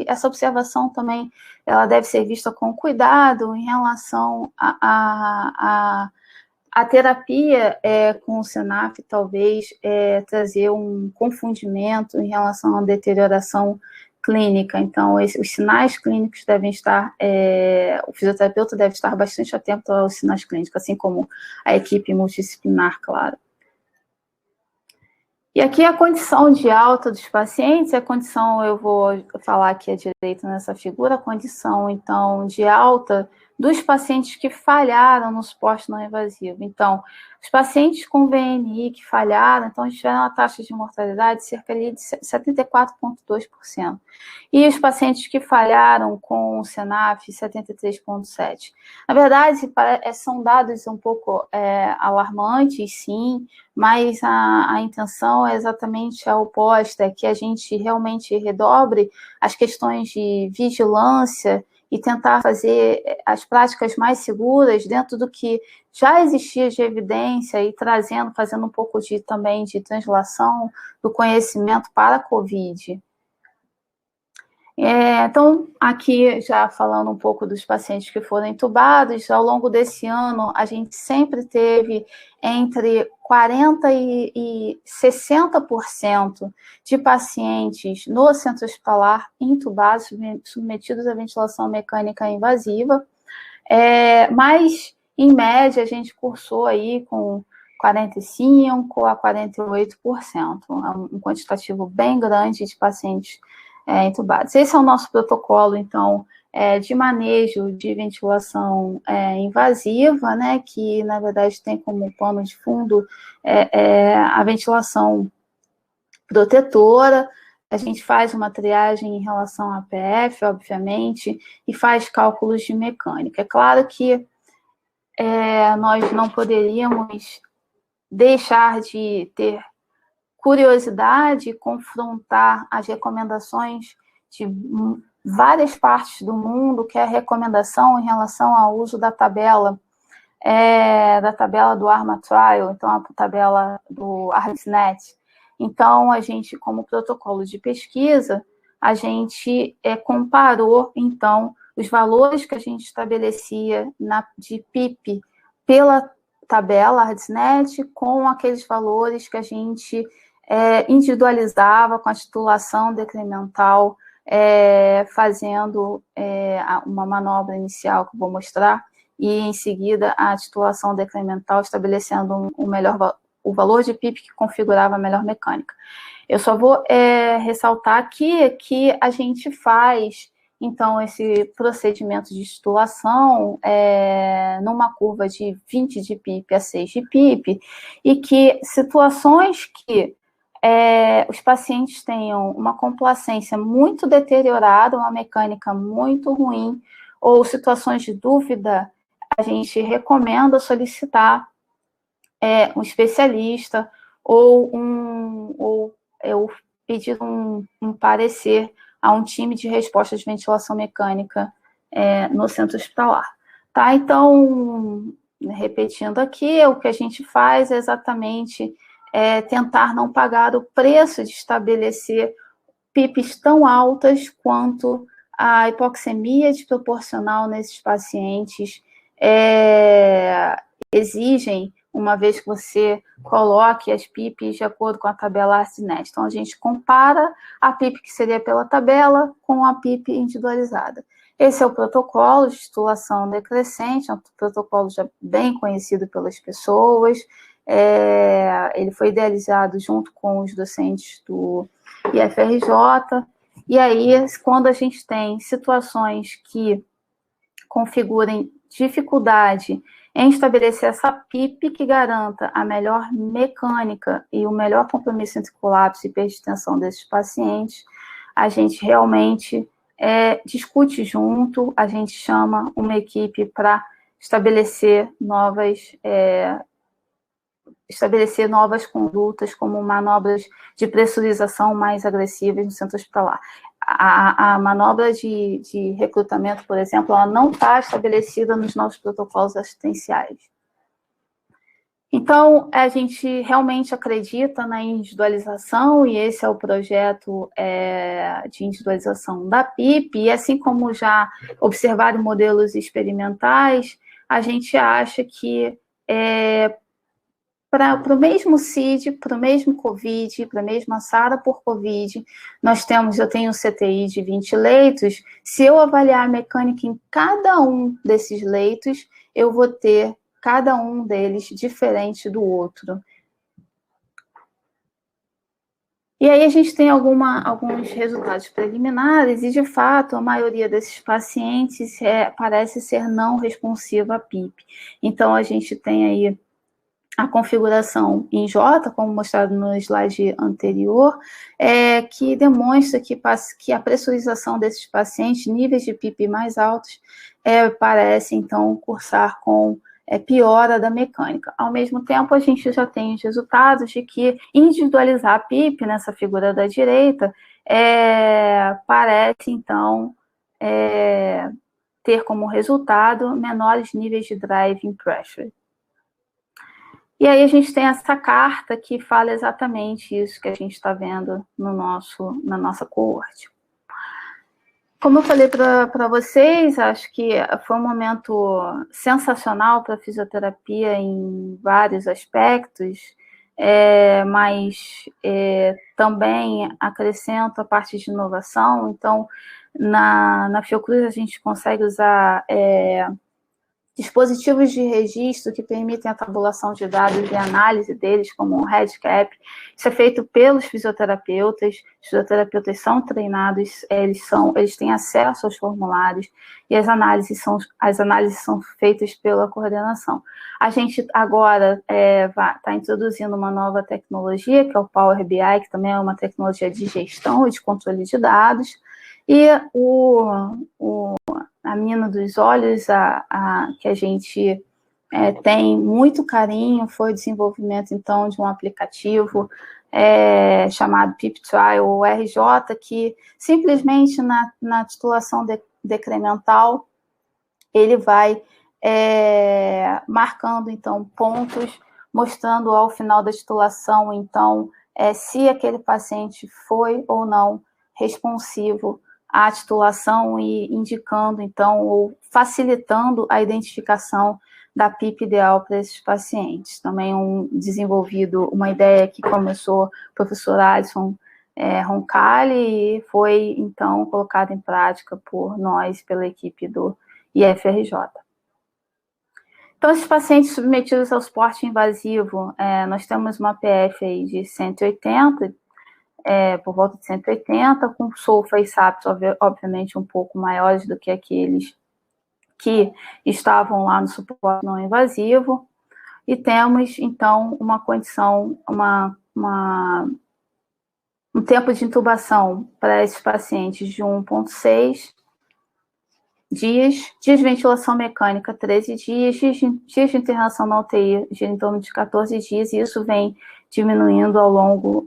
Essa observação também ela deve ser vista com cuidado em relação a terapia com o Senaf talvez trazer um confundimento em relação à deterioração clínica. Então, os sinais clínicos devem estar, o fisioterapeuta deve estar bastante atento aos sinais clínicos, assim como a equipe multidisciplinar, claro. E aqui a condição de alta dos pacientes, a condição, eu vou falar aqui à direita nessa figura, a condição, então, de alta dos pacientes que falharam no suporte não invasivo. Então, os pacientes com VNI que falharam, então, tiveram uma taxa de mortalidade de cerca de 74,2%. E os pacientes que falharam com o Senaf, 73,7%. Na verdade, são dados um pouco alarmantes, sim, mas a intenção é exatamente a oposta, é que a gente realmente redobre as questões de vigilância e tentar fazer as práticas mais seguras dentro do que já existia de evidência e fazendo um pouco também de translação do conhecimento para a COVID. Então, aqui já falando um pouco dos pacientes que foram entubados, ao longo desse ano, a gente sempre teve entre 40% e 60% de pacientes no centro hospitalar entubados, submetidos à ventilação mecânica invasiva, mas, em média, a gente cursou aí com 45% a 48%, um quantitativo bem grande de pacientes entubados. Esse é o nosso protocolo, então, de manejo de ventilação invasiva, né, que, na verdade, tem como pano de fundo a ventilação protetora. A gente faz uma triagem em relação à PF, obviamente, e faz cálculos de mecânica. É claro que nós não poderíamos deixar de ter curiosidade, confrontar as recomendações de várias partes do mundo, que é a recomendação em relação ao uso da tabela do ARMA Trial, então a tabela do ARDSNet. Então, a gente, como protocolo de pesquisa, a gente comparou, então, os valores que a gente estabelecia de PIP pela tabela ARDSNet com aqueles valores que a gente individualizava com a titulação decremental, fazendo uma manobra inicial que eu vou mostrar, e em seguida a titulação decremental estabelecendo o valor de PIP que configurava a melhor mecânica. Eu só vou ressaltar aqui que a gente faz, então, esse procedimento de titulação numa curva de 20 de PIP a 6 de PIP, e que situações que os pacientes tenham uma complacência muito deteriorada, uma mecânica muito ruim, ou situações de dúvida, a gente recomenda solicitar um especialista ou pedir um parecer a um time de resposta de ventilação mecânica no centro hospitalar. Tá? Então, repetindo aqui, o que a gente faz é exatamente tentar não pagar o preço de estabelecer PIPs tão altas quanto a hipoxemia desproporcional nesses pacientes exigem, uma vez que você coloque as PIPs de acordo com a tabela ARDSNet. Então, a gente compara a PIP que seria pela tabela com a PIP individualizada. Esse é o protocolo de titulação decrescente, é um protocolo já bem conhecido pelas pessoas. Ele foi idealizado junto com os docentes do IFRJ. E aí, quando a gente tem situações que configurem dificuldade em estabelecer essa PIP que garanta a melhor mecânica e o melhor compromisso entre colapso e persistência desses pacientes, a gente realmente discute junto, a gente chama uma equipe para estabelecer novas condutas, como manobras de pressurização mais agressivas no centro hospitalar. A manobra de recrutamento, por exemplo, ela não está estabelecida nos nossos protocolos assistenciais. Então, a gente realmente acredita na individualização, e esse é o projeto de individualização da PIP, e assim como já observaram modelos experimentais, a gente acha que para o mesmo CID, para o mesmo COVID, para a mesma SARA por COVID, eu tenho um CTI de 20 leitos, se eu avaliar a mecânica em cada um desses leitos, eu vou ter cada um deles diferente do outro. E aí a gente tem alguns resultados preliminares, e de fato a maioria desses pacientes parece ser não responsiva à PIP. Então a gente tem aí a configuração em J, como mostrado no slide anterior, que demonstra que a pressurização desses pacientes, níveis de PIP mais altos, parece, então, cursar com piora da mecânica. Ao mesmo tempo, a gente já tem os resultados de que individualizar a PIP, nessa figura da direita, parece, então, ter como resultado menores níveis de driving pressure. E aí a gente tem essa carta que fala exatamente isso que a gente está vendo na nossa coorte. Como eu falei para vocês, acho que foi um momento sensacional para a fisioterapia em vários aspectos, mas também acrescento a parte de inovação. Então, na Fiocruz a gente consegue usar dispositivos de registro que permitem a tabulação de dados e análise deles, como o REDCap. Isso é feito pelos fisioterapeutas. Os fisioterapeutas são treinados, eles têm acesso aos formulários, e as análises são feitas pela coordenação. A gente agora está introduzindo uma nova tecnologia, que é o Power BI, que também é uma tecnologia de gestão e de controle de dados, e a mina dos olhos, que a gente tem muito carinho, foi o desenvolvimento, então, de um aplicativo chamado PIP Trial, ou RJ, que simplesmente na titulação decremental, ele vai marcando, então, pontos, mostrando ao final da titulação, então, se aquele paciente foi ou não responsivo à titulação e indicando, então, ou facilitando a identificação da PIP ideal para esses pacientes. Também desenvolvido uma ideia que começou o professor Alisson Roncalli e foi, então, colocada em prática por nós, pela equipe do IFRJ. Então, esses pacientes submetidos ao suporte invasivo, nós temos uma PF aí de 180, por volta de 180, com sulfa e SAPs, obviamente, um pouco maiores do que aqueles que estavam lá no suporte não invasivo, e temos, então, uma condição, um tempo de intubação para esses pacientes de 1,6 dias de ventilação mecânica 13 dias, dias de internação na UTI de em torno de 14 dias, e isso vem diminuindo ao longo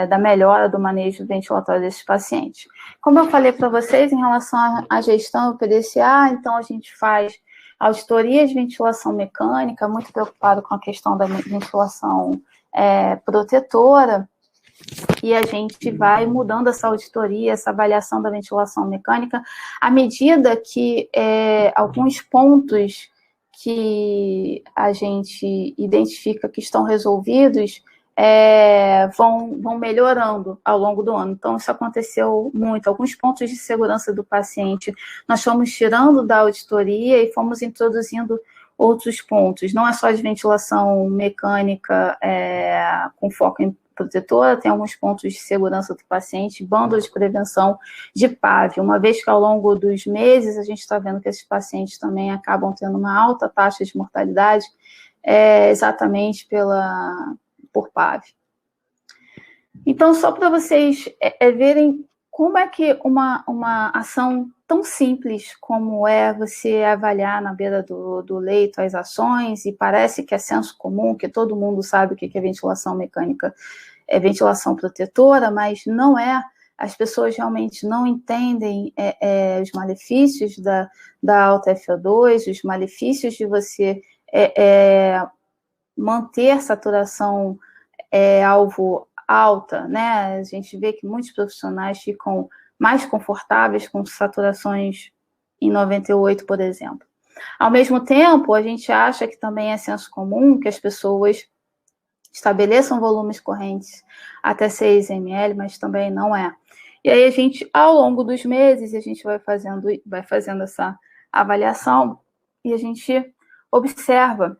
da melhora do manejo ventilatório desses pacientes. Como eu falei para vocês, em relação à gestão do PDCA, então a gente faz auditoria de ventilação mecânica, muito preocupado com a questão da ventilação protetora, e a gente vai mudando essa auditoria, essa avaliação da ventilação mecânica, à medida que alguns pontos que a gente identifica que estão resolvidos vão melhorando ao longo do ano. Então, isso aconteceu muito. Alguns pontos de segurança do paciente nós fomos tirando da auditoria e fomos introduzindo outros pontos. Não é só de ventilação mecânica com foco em protetora, tem alguns pontos de segurança do paciente, banda de prevenção de PAV, uma vez que ao longo dos meses a gente está vendo que esses pacientes também acabam tendo uma alta taxa de mortalidade, exatamente por PAV. Então, só para vocês verem como é que uma ação tão simples como você avaliar na beira do leito as ações, e parece que é senso comum, que todo mundo sabe o que é ventilação mecânica, é ventilação protetora, mas não é. As pessoas realmente não entendem os malefícios da alta FO2, os malefícios de você manter saturação alvo alta, né? A gente vê que muitos profissionais ficam mais confortáveis com saturações em 98, por exemplo. Ao mesmo tempo, a gente acha que também é senso comum que as pessoas estabeleçam volumes correntes até 6 ml, mas também não é. E aí a gente, ao longo dos meses, a gente vai fazendo essa avaliação e a gente observa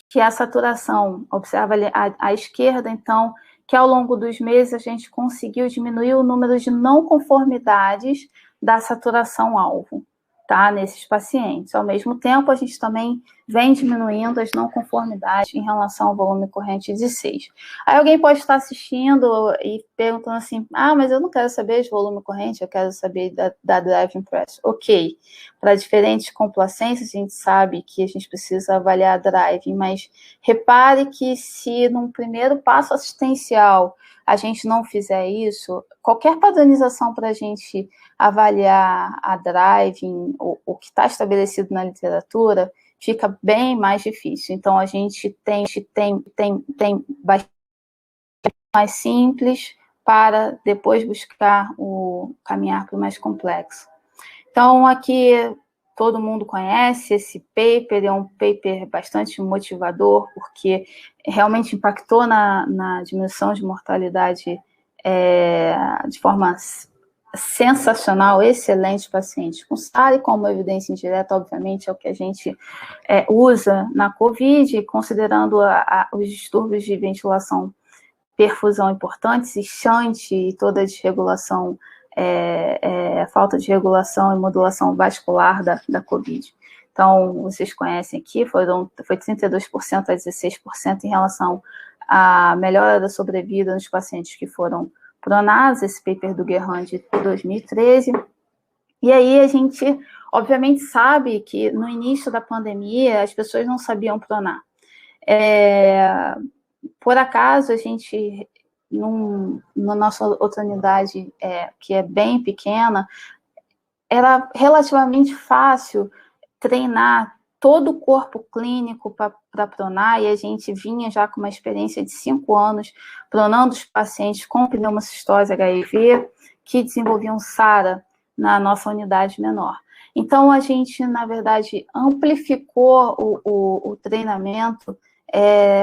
que a saturação, observa ali à esquerda, então, que ao longo dos meses a gente conseguiu diminuir o número de não conformidades da saturação-alvo, tá, nesses pacientes. Ao mesmo tempo, a gente também vem diminuindo as não conformidades em relação ao volume corrente de 6. Aí alguém pode estar assistindo e perguntando assim, mas eu não quero saber de volume corrente, eu quero saber da driving pressure. Ok, para diferentes complacências, a gente sabe que a gente precisa avaliar a driving, mas repare que se num primeiro passo assistencial a gente não fizer isso, qualquer padronização para a gente avaliar a driving, o que está estabelecido na literatura, fica bem mais difícil. Então, a gente tem bastante mais simples para depois buscar caminhar para o mais complexo. Então, aqui todo mundo conhece esse paper, é um paper bastante motivador, porque realmente impactou na diminuição de mortalidade de forma sensacional, excelente pacientes com SARA, e como evidência indireta, obviamente, é o que a gente usa na COVID, considerando os distúrbios de ventilação, perfusão importantes, e shunt e toda a desregulação, falta de regulação e modulação vascular da COVID. Então, vocês conhecem aqui, foi 32% a 16% em relação à melhora da sobrevida nos pacientes que foram pronados, esse paper do Guerrand de 2013. E aí a gente, obviamente, sabe que no início da pandemia as pessoas não sabiam pronar. Por acaso, a gente, na nossa outra unidade, que é bem pequena, era relativamente fácil treinar todo o corpo clínico para pronar, e a gente vinha já com uma experiência de 5 anos pronando os pacientes com pneumocistose HIV que desenvolviam SARA na nossa unidade menor. Então, a gente, na verdade, amplificou o treinamento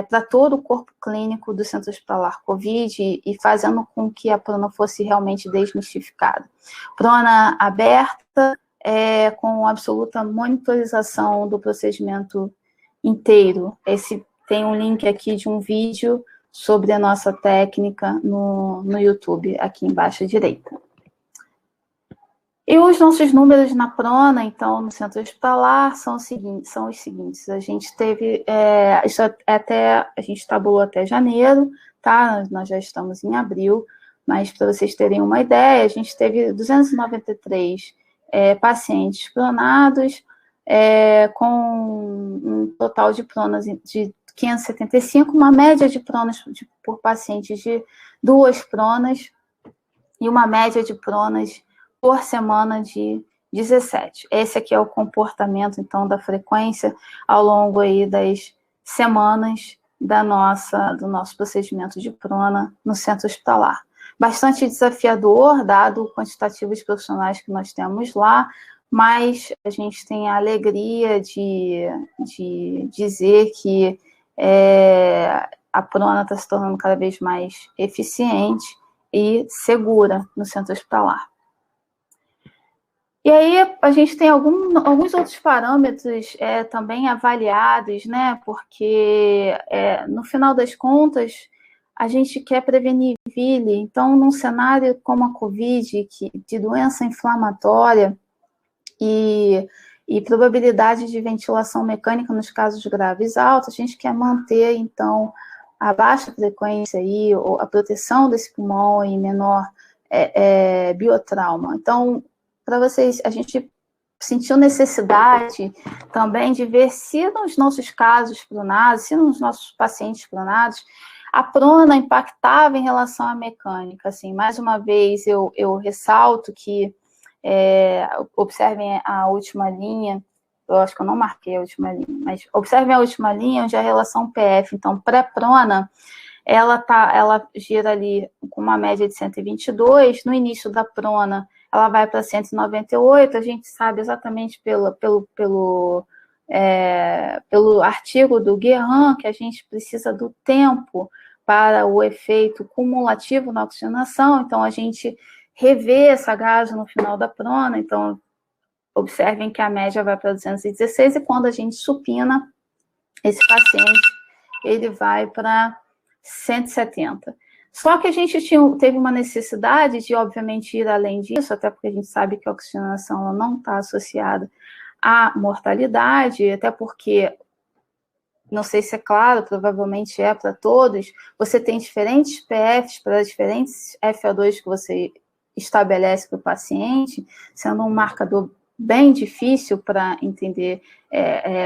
para todo o corpo clínico do Centro Hospitalar COVID e fazendo com que a prona fosse realmente desmistificada. Prona aberta, com absoluta monitorização do procedimento inteiro. Tem um link aqui de um vídeo sobre a nossa técnica no YouTube, aqui embaixo à direita. E os nossos números na prona, então, no centro hospitalar, são os seguintes. A gente teve, a gente tabulou até janeiro, tá? Nós já estamos em abril, mas para vocês terem uma ideia, a gente teve 293 pacientes pronados, com um total de pronas de 575, uma média de pronas por paciente de 2 pronas, e uma média de pronas por semana de 17. Esse aqui é o comportamento, então, da frequência ao longo aí das semanas do nosso procedimento de prona no centro hospitalar. Bastante desafiador, dado o quantitativo de profissionais que nós temos lá, mas a gente tem a alegria de dizer que a prona está se tornando cada vez mais eficiente e segura no centro hospitalar. E aí a gente tem alguns outros parâmetros também avaliados, né? Porque no final das contas a gente quer prevenir VILI. Então, num cenário como a COVID, de doença inflamatória e probabilidade de ventilação mecânica nos casos graves altos, a gente quer manter, então, a baixa frequência aí, ou a proteção desse pulmão e menor biotrauma. Então, para vocês, a gente sentiu necessidade também de ver se nos nossos casos pronados, se nos nossos pacientes pronados, a prona impactava em relação à mecânica. Assim, mais uma vez, eu ressalto que, observem a última linha, eu acho que eu não marquei a última linha, mas observem a última linha, onde a relação PF, então, pré-prona, ela gira ali com uma média de 122, no início da prona, ela vai para 198, a gente sabe exatamente pelo artigo do Guérin que a gente precisa do tempo para o efeito cumulativo na oxigenação, então a gente revê essa gase no final da prona, então observem que a média vai para 216 e quando a gente supina esse paciente, ele vai para 170. Só que a gente teve uma necessidade de, obviamente, ir além disso, até porque a gente sabe que a oxigenação ela não está associada à mortalidade, até porque, não sei se é claro, provavelmente é para todos, você tem diferentes PFs para diferentes FO2 que você estabelece para o paciente, sendo um marcador bem difícil para entender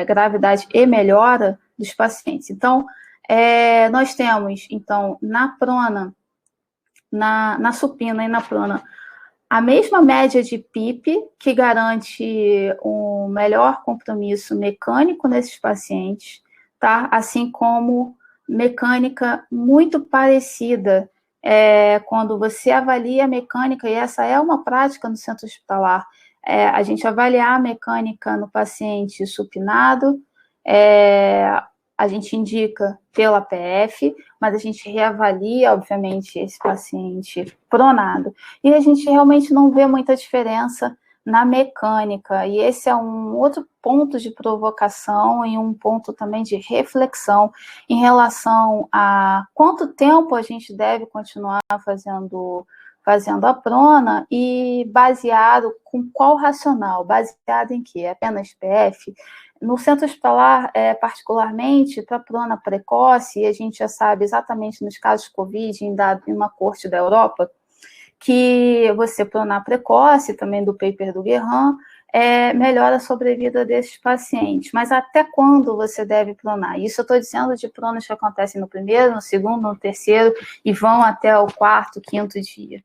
gravidade e melhora dos pacientes. Então, nós temos, então, na prona, na supina e na prona, a mesma média de PIP, que garante um melhor compromisso mecânico nesses pacientes, tá? Assim como mecânica muito parecida quando você avalia a mecânica, e essa é uma prática no centro hospitalar, a gente avaliar a mecânica no paciente supinado, a gente indica pela PF, mas a gente reavalia, obviamente, esse paciente pronado. E a gente realmente não vê muita diferença na mecânica, e esse é um outro ponto de provocação e um ponto também de reflexão em relação a quanto tempo a gente deve continuar fazendo a prona e baseado com qual racional? Baseado em quê? Apenas PF? No centro hospitalar, particularmente, para prona precoce, e a gente já sabe exatamente nos casos de Covid, em uma corte da Europa, que você pronar precoce, também do paper do Guérin, melhora a sobrevida desses pacientes. Mas até quando você deve pronar? Isso eu estou dizendo de pronas que acontecem no primeiro, no segundo, no terceiro e vão até o quarto, quinto dia.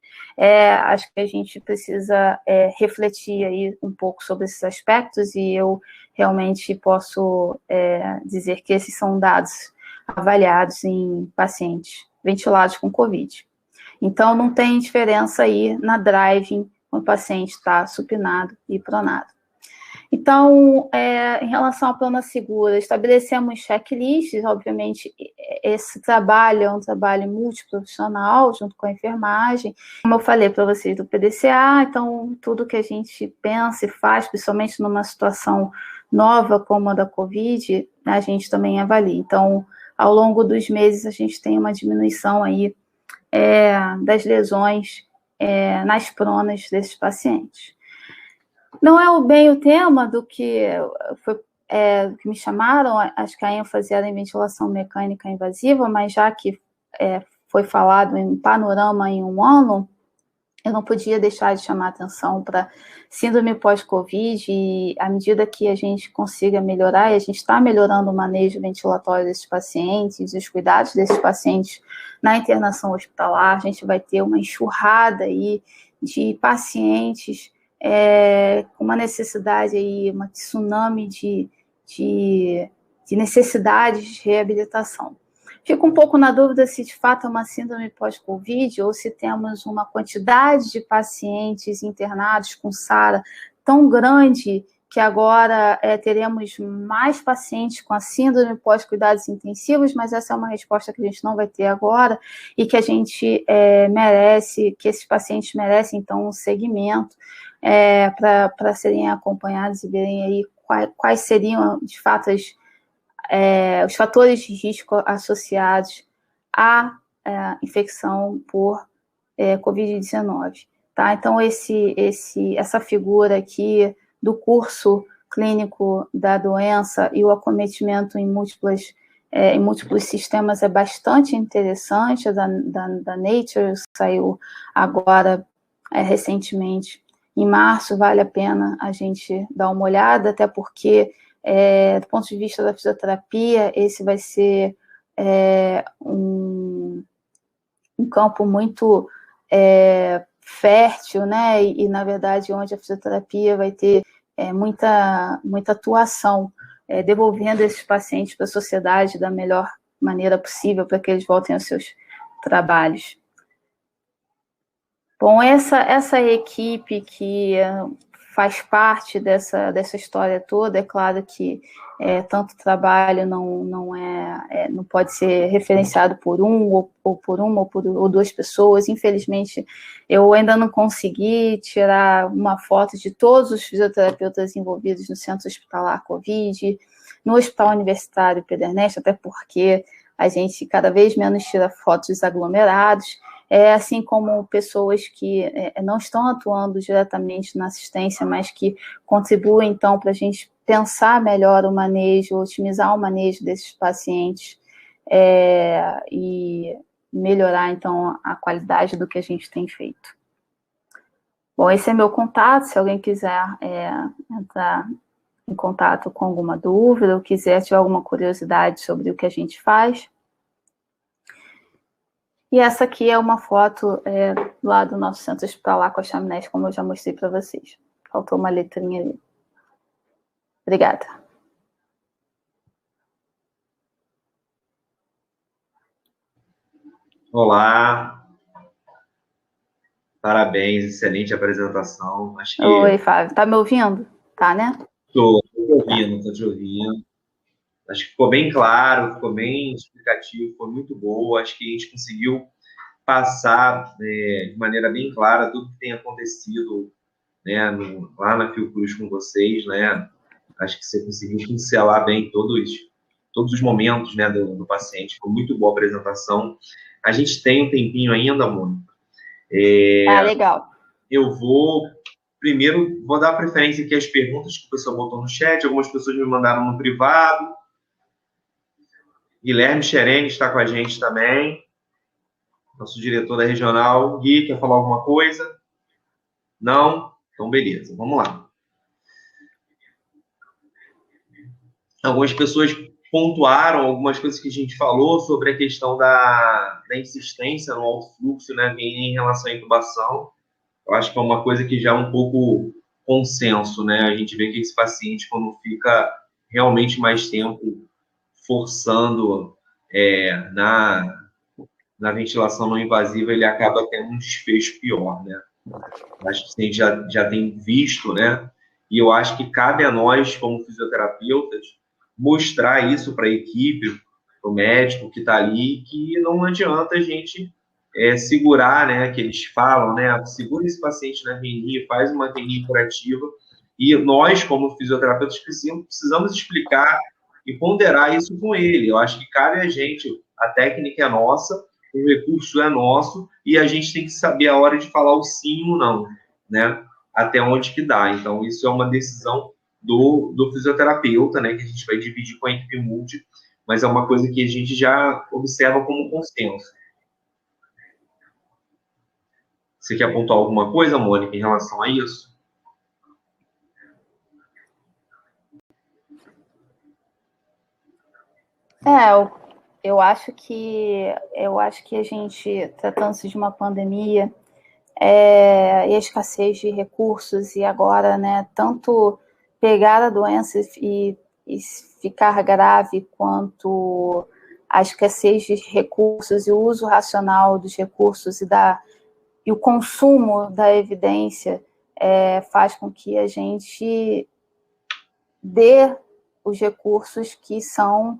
Acho que a gente precisa refletir aí um pouco sobre esses aspectos e eu realmente posso dizer que esses são dados avaliados em pacientes ventilados com Covid. Então, não tem diferença aí na driving quando o paciente está supinado e pronado. Então, em relação à prona segura, estabelecemos checklists, obviamente, esse trabalho é um trabalho multiprofissional, junto com a enfermagem, como eu falei para vocês do PDCA, então, tudo que a gente pensa e faz, principalmente numa situação nova como a da Covid, a gente também avalia. Então, ao longo dos meses, a gente tem uma diminuição aí das lesões nas pronas desses pacientes. Não é bem o tema do que que me chamaram, acho que a ênfase era em ventilação mecânica invasiva, mas já que foi falado em panorama em um ano, eu não podia deixar de chamar atenção para síndrome pós-Covid e à medida que a gente consiga melhorar, e a gente está melhorando o manejo ventilatório desses pacientes, os cuidados desses pacientes na internação hospitalar, a gente vai ter uma enxurrada aí de pacientes com uma necessidade aí, uma tsunami de necessidades de reabilitação. Fico um pouco na dúvida se de fato é uma síndrome pós-Covid ou se temos uma quantidade de pacientes internados com SARA tão grande que agora teremos mais pacientes com a síndrome pós-cuidados intensivos, mas essa é uma resposta que a gente não vai ter agora e que a gente merece, que esses pacientes merecem, então, um segmento para serem acompanhados e verem aí quais seriam, de fato, os fatores de risco associados à infecção por Covid-19. Tá? Então, essa figura aqui do curso clínico da doença e o acometimento em múltiplos sistemas é bastante interessante, da Nature saiu agora recentemente, em março, vale a pena a gente dar uma olhada, até porque do ponto de vista da fisioterapia, esse vai ser um campo muito fértil, né? E, na verdade, onde a fisioterapia vai ter muita atuação, devolvendo esses pacientes para a sociedade da melhor maneira possível para que eles voltem aos seus trabalhos. Bom, essa equipe que faz parte dessa história toda, é claro que tanto trabalho não pode ser referenciado por ou por uma ou duas pessoas. Infelizmente, eu ainda não consegui tirar uma foto de todos os fisioterapeutas envolvidos no Centro Hospitalar Covid, no Hospital Universitário Pedro Ernesto, até porque a gente cada vez menos tira fotos aglomerados, assim como pessoas que não estão atuando diretamente na assistência, mas que contribuem, então, para a gente pensar melhor o manejo, otimizar o manejo desses pacientes e melhorar, então, a qualidade do que a gente tem feito. Bom, esse é meu contato, se alguém quiser entrar em contato com alguma dúvida, ou quiser tiver alguma curiosidade sobre o que a gente faz. E essa aqui é uma foto lá do nosso centro hospitalar com a chaminés, como eu já mostrei para vocês. Faltou uma letrinha ali. Obrigada. Olá. Parabéns, excelente apresentação. Acho que... Oi, Fábio. Tá me ouvindo? Tá, né? Tô te ouvindo. Acho que ficou bem claro, ficou bem explicativo, foi muito boa. Acho que a gente conseguiu passar de maneira bem clara tudo que tem acontecido, né, lá na Fiocruz com vocês, né? Acho que você conseguiu pincelar bem todos os momentos, né, do paciente. Foi muito boa a apresentação. A gente tem um tempinho ainda, Mônica. Legal. Eu primeiro vou dar preferência aqui às perguntas que o pessoal botou no chat. Algumas pessoas me mandaram no privado. Guilherme Xerene está com a gente também, nosso diretor da regional. Gui, quer falar alguma coisa? Não? Então, beleza, vamos lá. Algumas pessoas pontuaram algumas coisas que a gente falou sobre a questão da insistência no alto fluxo, né, em relação à intubação. Eu acho que é uma coisa que já é um pouco consenso, né? A gente vê que esse paciente, quando fica realmente mais tempo forçando na ventilação não invasiva, ele acaba tendo um desfecho pior, né? Acho que a gente já tem visto, né? E eu acho que cabe a nós, como fisioterapeutas, mostrar isso para a equipe, para o médico que está ali, que não adianta a gente segurar, né? Que eles falam, né? Segura esse paciente na RNI, faz uma RNI curativa. E nós, como fisioterapeutas, precisamos explicar e ponderar isso com ele. Eu acho que cabe a gente, a técnica é nossa, o recurso é nosso, e a gente tem que saber a hora de falar o sim ou não, né? Até onde que dá. Então, isso é uma decisão do fisioterapeuta, né? Que a gente vai dividir com a equipe multi, mas é uma coisa que a gente já observa como consenso. Você quer apontar alguma coisa, Mônica, em relação a isso? Eu acho que a gente, tratando-se de uma pandemia, e a escassez de recursos, e agora, né, tanto pegar a doença e ficar grave, quanto a escassez de recursos e o uso racional dos recursos e o consumo da evidência faz com que a gente dê os recursos que são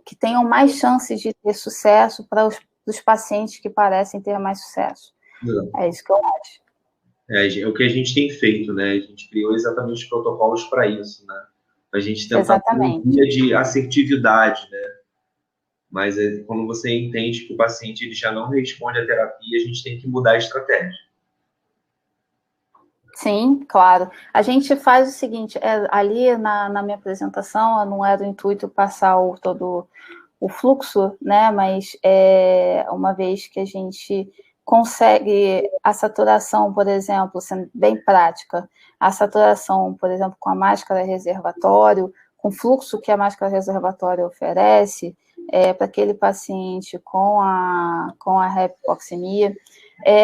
que tenham mais chances de ter sucesso para os pacientes que parecem ter mais sucesso. É isso que eu acho. É o que a gente tem feito, né? A gente criou exatamente os protocolos para isso, né? A gente tentar ter um dia de assertividade, né? Mas quando você entende que o paciente ele já não responde à terapia, a gente tem que mudar a estratégia. Sim, claro. A gente faz o seguinte, ali na minha apresentação, não era o intuito passar todo o fluxo, né? Mas uma vez que a gente consegue a saturação, por exemplo, sendo bem prática, a saturação, por exemplo, com a máscara reservatório, com o fluxo que a máscara reservatória oferece, para aquele paciente com a hipoxemia,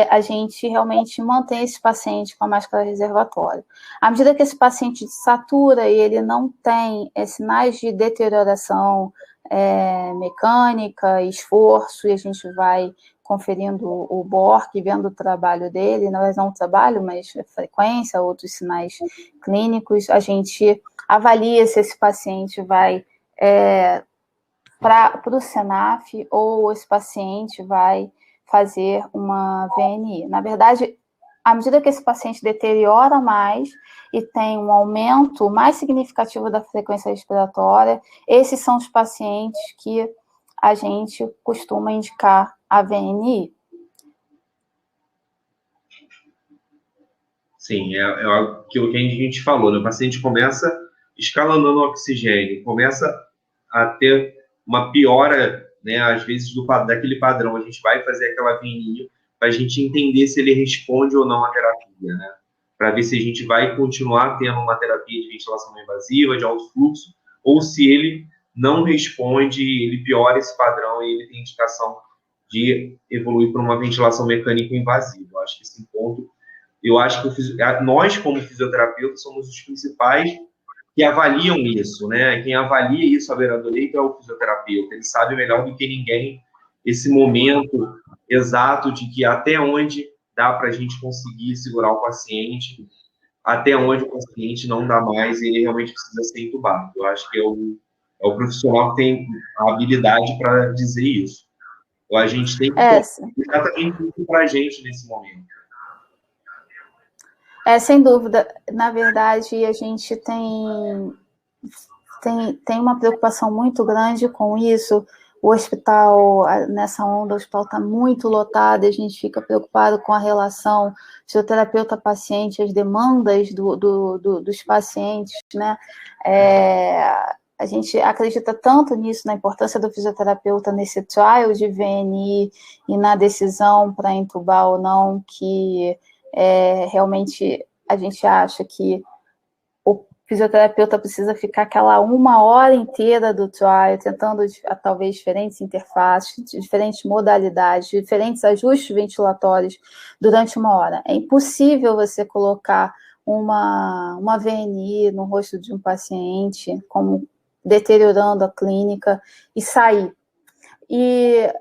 a gente realmente mantém esse paciente com a máscara reservatória. À medida que esse paciente satura e ele não tem sinais de deterioração mecânica, esforço, e a gente vai conferindo o BORC, vendo o trabalho dele, não o trabalho, mas a frequência, outros sinais clínicos, a gente avalia se esse paciente vai para o SENAF ou esse paciente vai fazer uma VNI. Na verdade, à medida que esse paciente deteriora mais e tem um aumento mais significativo da frequência respiratória, esses são os pacientes que a gente costuma indicar a VNI. Sim, é aquilo que a gente falou, né? O paciente começa escalonando o oxigênio, começa a ter uma piora, né? Às vezes, daquele padrão. A gente vai fazer aquela VNI para a gente entender se ele responde ou não à terapia, né? Para ver se a gente vai continuar tendo uma terapia de ventilação não invasiva, de alto fluxo, ou se ele não responde, ele piora esse padrão e ele tem indicação de evoluir para uma ventilação mecânica invasiva. Eu acho que esse ponto, nós, como fisioterapeutas, somos os principais que avaliam isso, né? Quem avalia isso à beira do leito é o fisioterapeuta. Ele sabe melhor do que ninguém esse momento exato de que até onde dá para a gente conseguir segurar o paciente, até onde o paciente não dá mais e ele realmente precisa ser entubado. Eu acho que é o profissional que tem a habilidade para dizer isso. Então, a gente tem que exatamente isso para a gente nesse momento. Sem dúvida. Na verdade, a gente tem uma preocupação muito grande com isso. O hospital, nessa onda, o hospital está muito lotado, a gente fica preocupado com a relação fisioterapeuta-paciente, as demandas dos pacientes, né? A gente acredita tanto nisso, na importância do fisioterapeuta nesse trial de VNI e na decisão para entubar ou não, que realmente a gente acha que o fisioterapeuta precisa ficar aquela 1 hora inteira do trial, tentando talvez diferentes interfaces, diferentes modalidades, diferentes ajustes ventilatórios durante 1 hora. É impossível você colocar uma VNI no rosto de um paciente, como deteriorando a clínica, e sair. E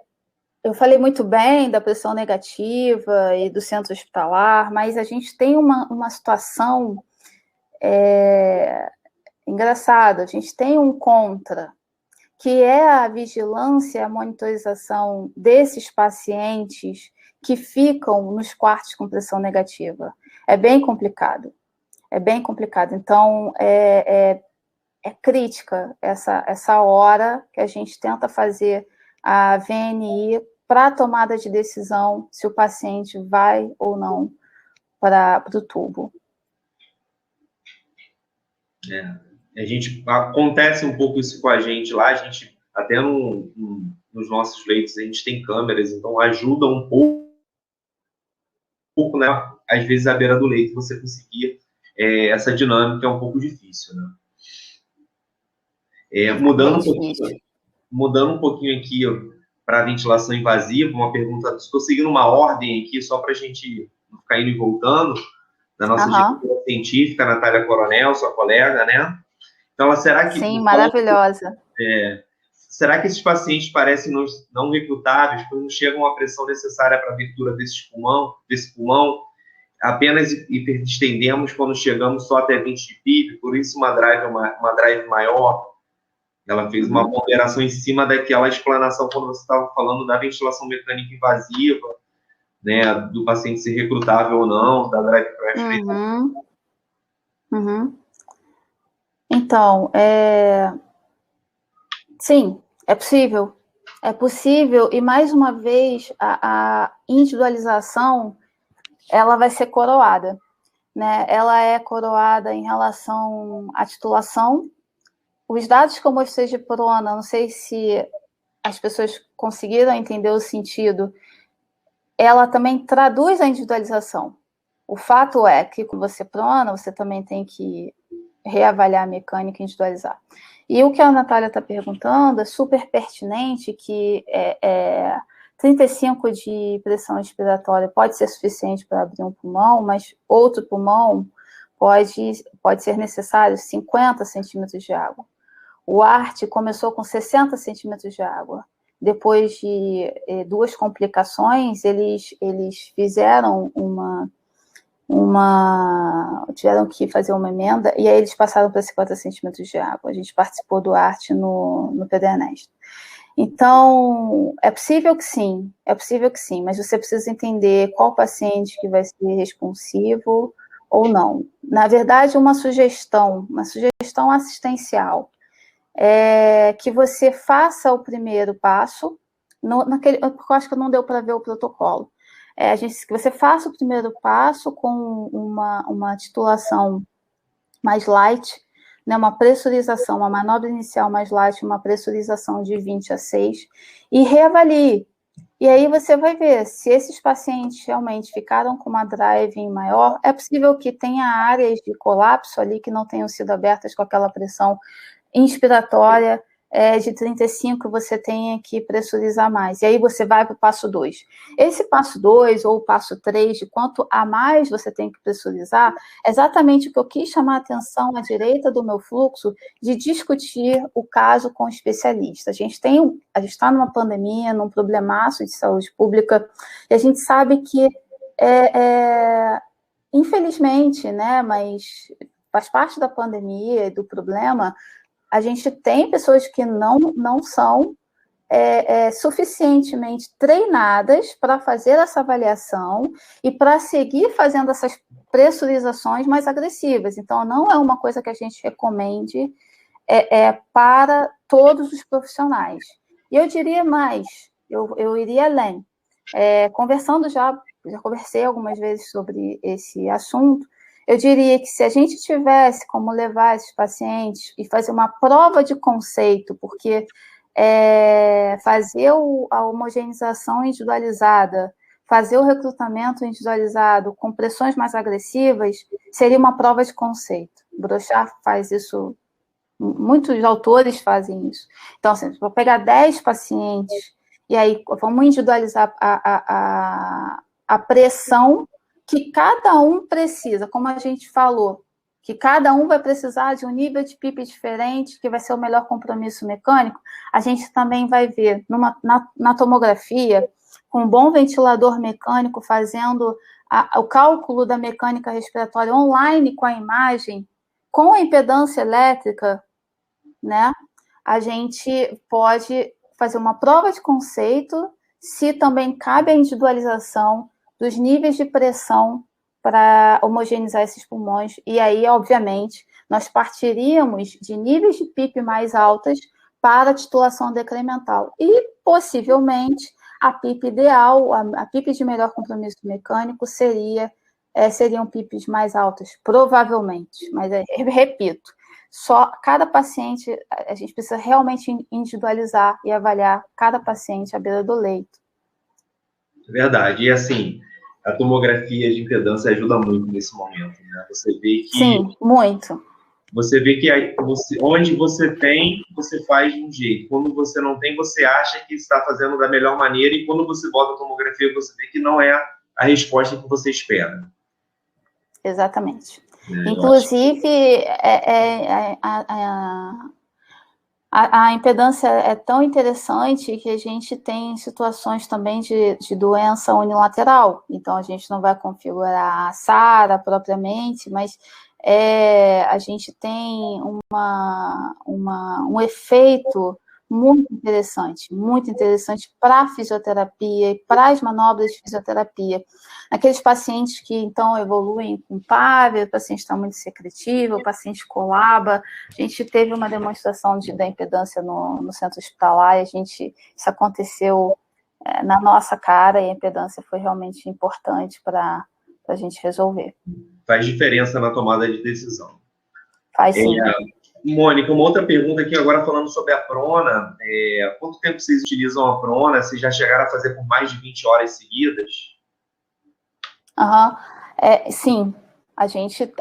eu falei muito bem da pressão negativa e do centro hospitalar, mas a gente tem uma situação engraçada. A gente tem um contra, que é a vigilância e a monitorização desses pacientes que ficam nos quartos com pressão negativa. É bem complicado. Então, é crítica essa hora que a gente tenta fazer a VNI para a tomada de decisão se o paciente vai ou não para o tubo. Acontece um pouco isso com a gente lá, a gente até nos nossos leitos a gente tem câmeras, então ajuda um pouco, né? Às vezes à beira do leito você conseguir essa dinâmica é um pouco difícil, né? Mudando um pouquinho aqui para a ventilação invasiva, uma pergunta, estou seguindo uma ordem aqui só para a gente não ficar indo e voltando, da nossa diretora científica, Natália Coronel, sua colega, né? Então, será que... Sim, maravilhosa. Será que esses pacientes parecem não recrutáveis, quando não chegam à pressão necessária para a abertura desse pulmão, apenas estendemos quando chegamos só até 20 de PIB, por isso uma drive maior? Ela fez uma ponderação em cima daquela explanação quando você estava falando da ventilação mecânica invasiva, né, do paciente ser recrutável ou não, da drive pressure. Então, sim, é possível. É possível, e mais uma vez, a individualização, ela vai ser coroada, né? Ela é coroada em relação à titulação. Os dados que eu mostrei de prona, não sei se as pessoas conseguiram entender o sentido, ela também traduz a individualização. O fato é que, quando você prona, você também tem que reavaliar a mecânica e individualizar. E o que a Natália está perguntando é super pertinente, que 35 de pressão respiratória pode ser suficiente para abrir um pulmão, mas outro pulmão pode ser necessário 50 centímetros de água. O ART começou com 60 centímetros de água. depois de 2 complicações, eles fizeram tiveram que fazer uma emenda, e aí eles passaram para 50 centímetros de água. A gente participou do ARTE no Pedro Ernesto. Então, é possível que sim, mas você precisa entender qual paciente que vai ser responsivo ou não. Na verdade, uma sugestão assistencial é que você faça o primeiro passo, porque eu acho que não deu para ver o protocolo. Que você faça o primeiro passo com uma titulação mais light, né, uma pressurização, uma manobra inicial mais light, uma pressurização de 20 a 6, e reavalie. E aí você vai ver se esses pacientes realmente ficaram com uma driving maior. É possível que tenha áreas de colapso ali que não tenham sido abertas com aquela pressão inspiratória de 35, você tenha que pressurizar mais. E aí você vai para o passo 2. Esse passo 2 ou o passo 3, de quanto a mais você tem que pressurizar, é exatamente o que eu quis chamar a atenção à direita do meu fluxo, de discutir o caso com o especialista. A gente está numa pandemia, num problemaço de saúde pública, e a gente sabe que, infelizmente, né, mas faz parte da pandemia e do problema. A gente tem pessoas que não são suficientemente treinadas para fazer essa avaliação e para seguir fazendo essas pressurizações mais agressivas. Então, não é uma coisa que a gente recomende para todos os profissionais. E eu diria mais, eu iria além. Conversando já conversei algumas vezes sobre esse assunto. Eu diria que se a gente tivesse como levar esses pacientes e fazer uma prova de conceito, porque fazer a homogeneização individualizada, fazer o recrutamento individualizado com pressões mais agressivas, seria uma prova de conceito. Brochard faz isso, muitos autores fazem isso. Então, assim, vou pegar 10 pacientes e aí vamos individualizar a pressão que cada um precisa, como a gente falou, que cada um vai precisar de um nível de PIP diferente, que vai ser o melhor compromisso mecânico. A gente também vai ver na tomografia, com um bom ventilador mecânico, fazendo o cálculo da mecânica respiratória online com a imagem, com a impedância elétrica, né? A gente pode fazer uma prova de conceito, se também cabe a individualização dos níveis de pressão para homogeneizar esses pulmões, e aí, obviamente, nós partiríamos de níveis de PIP mais altas para a titulação decremental, e, possivelmente, a PIP ideal, a PIP de melhor compromisso mecânico seriam PIPs mais altas, provavelmente, mas, repito, só cada paciente, a gente precisa realmente individualizar e avaliar cada paciente à beira do leito. Verdade, e assim, a tomografia de impedância ajuda muito nesse momento, né? Você vê que... Sim, muito. Você vê que onde você tem, você faz de um jeito. Quando você não tem, você acha que está fazendo da melhor maneira, e quando você bota a tomografia, você vê que não é a resposta que você espera. Exatamente. Inclusive, a impedância é tão interessante que a gente tem situações também de doença unilateral. Então, a gente não vai configurar a SARA propriamente, mas a gente tem um efeito muito interessante para a fisioterapia e para as manobras de fisioterapia. Aqueles pacientes que, então, evoluem com PAV, o paciente está muito secretivo, o paciente colaba. A gente teve uma demonstração da impedância no centro hospitalar, e isso aconteceu na nossa cara, e a impedância foi realmente importante para a gente resolver. Faz diferença na tomada de decisão. Faz sim. Mônica, uma outra pergunta aqui, agora falando sobre a prona. Quanto tempo vocês utilizam a prona? Vocês já chegaram a fazer por mais de 20 horas seguidas? Sim, a gente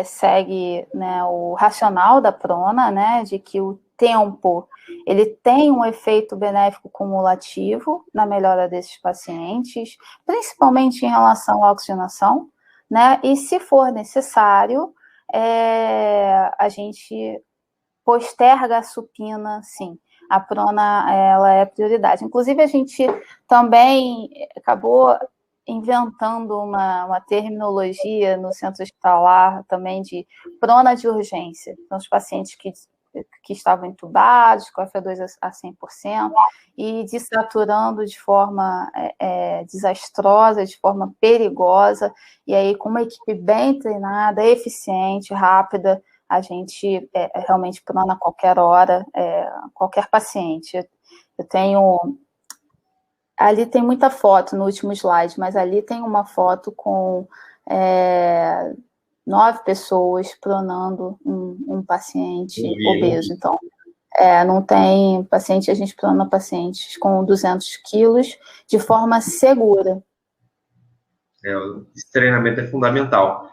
segue, né, o racional da prona, né, de que o tempo ele tem um efeito benéfico cumulativo na melhora desses pacientes, principalmente em relação à oxigenação, né, e se for necessário, a gente posterga a supina, sim. a prona ela é prioridade. Inclusive, a gente também acabou inventando uma terminologia no centro hospitalar também de prona de urgência. Então, os pacientes que estavam entubados, com FO2 a 100%, e desaturando de forma desastrosa, de forma perigosa, e aí com uma equipe bem treinada, eficiente, rápida, a gente realmente prona a qualquer hora, qualquer paciente. Eu tenho... Ali tem muita foto no último slide, mas ali tem uma foto com 9 pessoas pronando um paciente obeso. Então, não tem paciente, a gente prona pacientes com 200 quilos de forma segura. Esse treinamento é fundamental.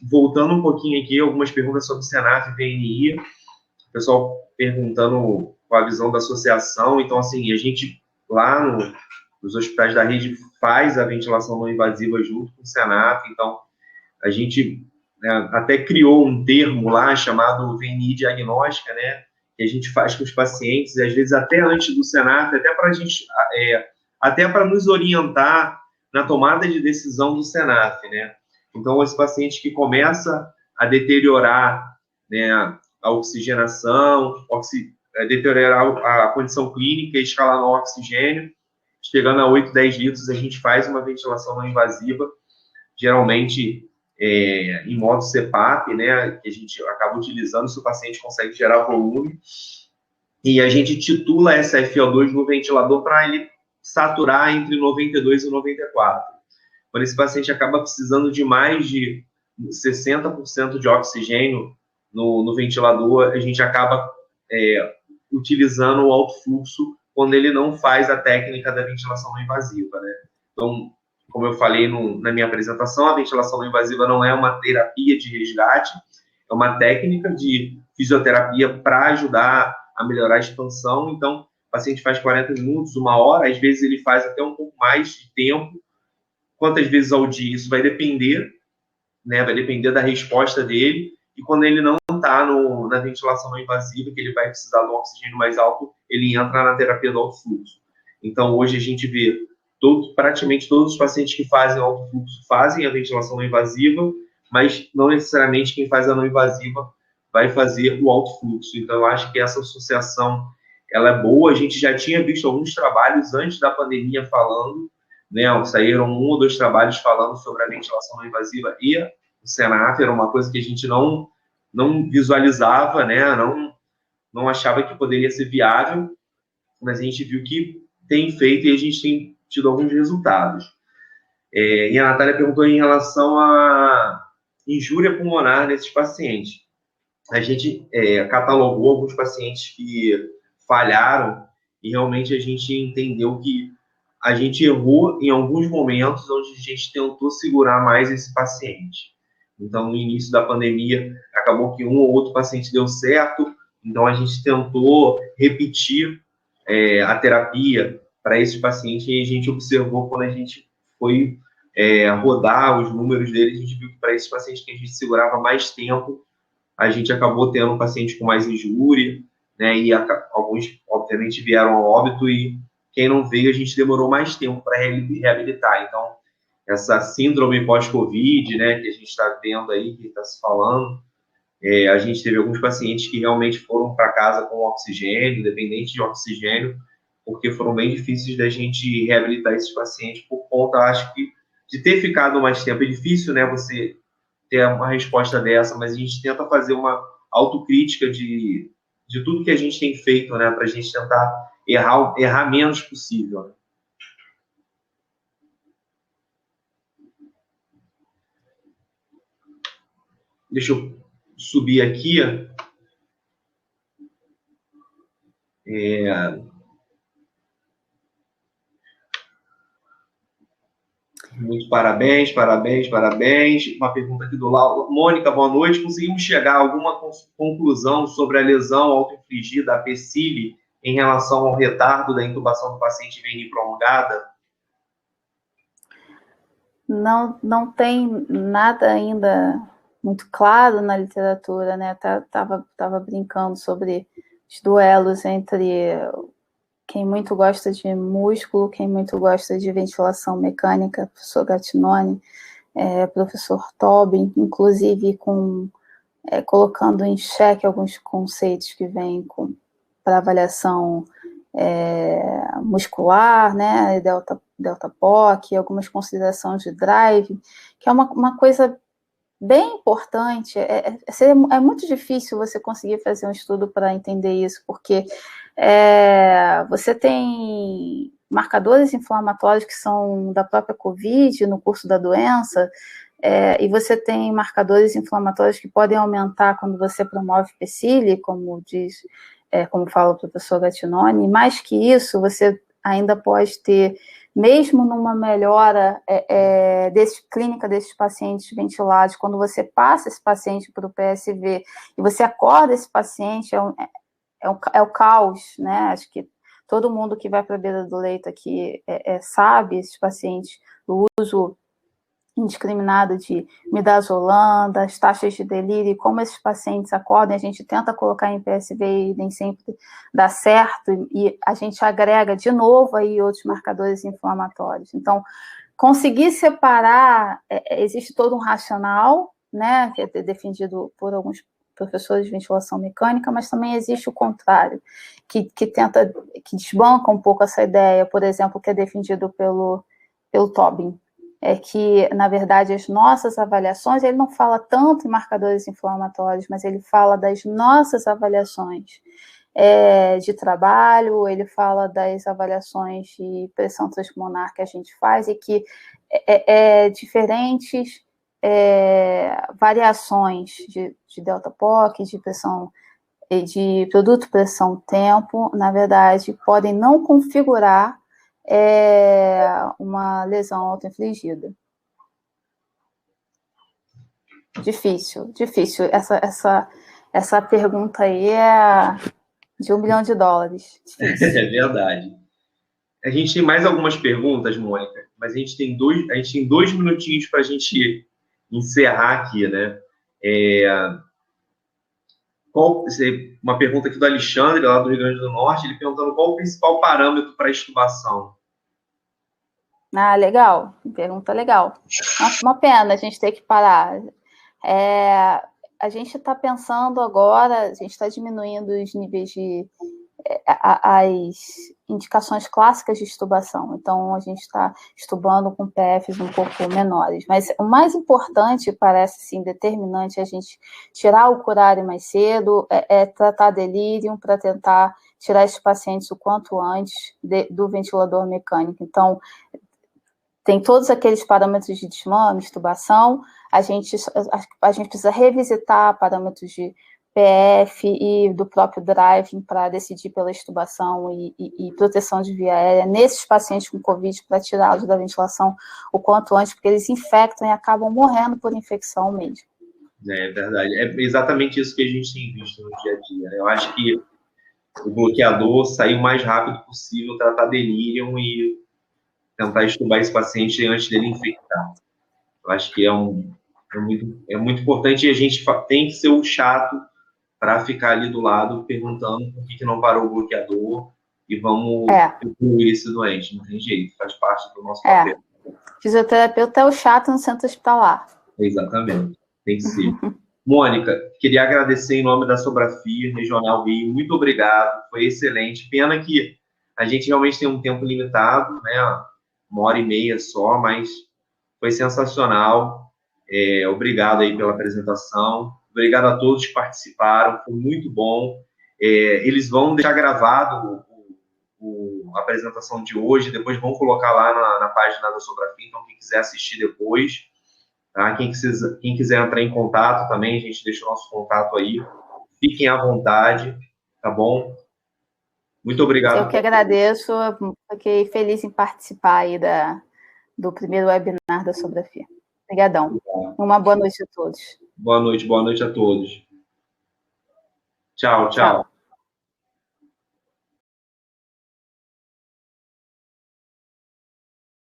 Voltando um pouquinho aqui, algumas perguntas sobre Senaf e VNI. O pessoal perguntando qual a visão da associação. Então, assim, a gente lá nos hospitais da rede faz a ventilação não invasiva junto com o Senaf. Então, a gente até criou um termo lá chamado VNI diagnóstica, né? Que a gente faz com os pacientes, e às vezes até antes do Senaf, até para a gente, até para nos orientar na tomada de decisão do Senaf, né? Então, esse paciente que começa a deteriorar, né, a oxigenação, deteriorar a condição clínica, escalar no oxigênio, chegando a 8, 10 litros, a gente faz uma ventilação não invasiva, geralmente em modo CPAP, né, que a gente acaba utilizando se o paciente consegue gerar volume, e a gente titula essa FO2 no ventilador para ele saturar entre 92 e 94. Quando esse paciente acaba precisando de mais de 60% de oxigênio no ventilador, a gente acaba utilizando o alto fluxo quando ele não faz a técnica da ventilação não invasiva, né? Então, como eu falei na minha apresentação, a ventilação não invasiva não é uma terapia de resgate, é uma técnica de fisioterapia para ajudar a melhorar a expansão. Então, o paciente faz 40 minutos, 1 hora, às vezes ele faz até um pouco mais de tempo. Quantas vezes ao dia? Isso vai depender, né? Vai depender da resposta dele. E quando ele não está na ventilação não invasiva, que ele vai precisar de um oxigênio mais alto, ele entra na terapia do alto fluxo. Então, hoje a gente vê praticamente todos os pacientes que fazem alto fluxo fazem a ventilação não invasiva, mas não necessariamente quem faz a não invasiva vai fazer o alto fluxo. Então, eu acho que essa associação ela é boa. A gente já tinha visto alguns trabalhos antes da pandemia falando, né? Saíram 1 ou 2 trabalhos falando sobre a ventilação não invasiva e o Senaf, era uma coisa que a gente não visualizava, né? Não achava que poderia ser viável, mas a gente viu que tem feito e a gente tem tido alguns resultados. E a Natália perguntou em relação à injúria pulmonar nesses pacientes. A gente catalogou alguns pacientes que falharam e realmente a gente entendeu que a gente errou em alguns momentos onde a gente tentou segurar mais esse paciente. Então, no início da pandemia, acabou que um ou outro paciente deu certo, então a gente tentou repetir a terapia para esse paciente e a gente observou quando a gente foi rodar os números dele, a gente viu que para esse paciente que a gente segurava mais tempo, a gente acabou tendo um paciente com mais injúria, né, e alguns, obviamente, vieram ao óbito e quem não veio, a gente demorou mais tempo para reabilitar. Então, essa síndrome pós-Covid, né, que a gente está vendo aí, que está se falando, a gente teve alguns pacientes que realmente foram para casa com oxigênio, dependente de oxigênio, porque foram bem difíceis da gente reabilitar esses pacientes por conta, acho que, de ter ficado mais tempo. É difícil, né, você ter uma resposta dessa, mas a gente tenta fazer uma autocrítica de tudo que a gente tem feito, né, para a gente tentar errar menos possível, né? Deixa eu subir aqui. Muito parabéns, parabéns, parabéns. Uma pergunta aqui do Lauro. Mônica, boa noite. Conseguimos chegar a alguma conclusão sobre a lesão autoinfligida, a PCIL, em relação ao retardo da intubação do paciente VNI prolongada? Não tem nada ainda muito claro na literatura, né? Tava brincando sobre os duelos entre quem muito gosta de músculo, quem muito gosta de ventilação mecânica, professor Gattinoni, professor Tobin, inclusive colocando em xeque alguns conceitos que vêm para avaliação muscular, né, delta POC, algumas considerações de drive, que é uma coisa bem importante. É muito difícil você conseguir fazer um estudo para entender isso, porque você tem marcadores inflamatórios que são da própria COVID, no curso da doença, e você tem marcadores inflamatórios que podem aumentar quando você promove PSILI, como fala o professor Gattinoni. Mais que isso, você ainda pode ter, mesmo numa melhora clínica desses pacientes ventilados, quando você passa esse paciente para o PSV e você acorda esse paciente, é o caos, né? Acho que todo mundo que vai para a beira do leito aqui sabe, esses pacientes, o uso indiscriminado de midazolam, das taxas de delírio, e como esses pacientes acordam, a gente tenta colocar em PSV e nem sempre dá certo, e a gente agrega de novo aí outros marcadores inflamatórios. Então, conseguir separar, existe todo um racional, né, que é defendido por alguns professores de ventilação mecânica, mas também existe o contrário, que desbanca um pouco essa ideia, por exemplo, que é defendido pelo Tobin, que, na verdade, as nossas avaliações, ele não fala tanto em marcadores inflamatórios, mas ele fala das nossas avaliações de trabalho, ele fala das avaliações de pressão transpulmonar que a gente faz, e que diferentes variações de delta POC, de pressão, de produto pressão-tempo, na verdade, podem não configurar uma lesão autoinfligida. Difícil. Essa pergunta aí é de $1 bilhão. Difícil. É verdade. A gente tem mais algumas perguntas, Mônica, mas a gente tem 2 minutinhos para a gente encerrar aqui, né? Uma pergunta aqui do Alexandre, lá do Rio Grande do Norte, ele perguntando qual o principal parâmetro para a extubação. Legal. Pergunta legal. Uma pena a gente ter que parar. A gente está pensando agora, a gente está diminuindo os níveis as indicações clássicas de extubação. Então, a gente está estubando com PFs um pouco menores. Mas o mais importante, parece sim, determinante, é a gente tirar o curário mais cedo, tratar delírio para tentar tirar esses pacientes o quanto antes do ventilador mecânico. Então, tem todos aqueles parâmetros de desmame, extubação, a gente precisa revisitar parâmetros de PF e do próprio driving para decidir pela extubação e proteção de via aérea nesses pacientes com Covid, para tirá-los da ventilação o quanto antes, porque eles infectam e acabam morrendo por infecção mesmo. É verdade. É exatamente isso que a gente tem visto no dia a dia. Eu acho que o bloqueador sair o mais rápido possível, tratar delírio e tentar extubar esse paciente antes dele infectar. Eu acho que é muito importante, e a gente tem que ser o chato para ficar ali do lado perguntando por que não parou o bloqueador e vamos incluir esse doente. Não tem jeito, faz parte do nosso papel. Fisioterapeuta é o chato no centro hospitalar. Exatamente, tem que ser. Mônica, queria agradecer em nome da Sobrafir Regional Rio, muito obrigado, foi excelente. Pena que a gente realmente tem um tempo limitado, né? 1h30 só, mas foi sensacional. Obrigado aí pela apresentação. Obrigado a todos que participaram, foi muito bom. Eles vão deixar gravado a apresentação de hoje, depois vão colocar lá na página da Sobrafir, então quem quiser assistir depois, tá? Quem quiser entrar em contato também, a gente deixa o nosso contato aí. Fiquem à vontade, tá bom? Muito obrigado. Eu que agradeço, fiquei feliz em participar aí do primeiro webinar da Sobrafir. Obrigadão. Uma boa noite a todos. Boa noite a todos. Tchau.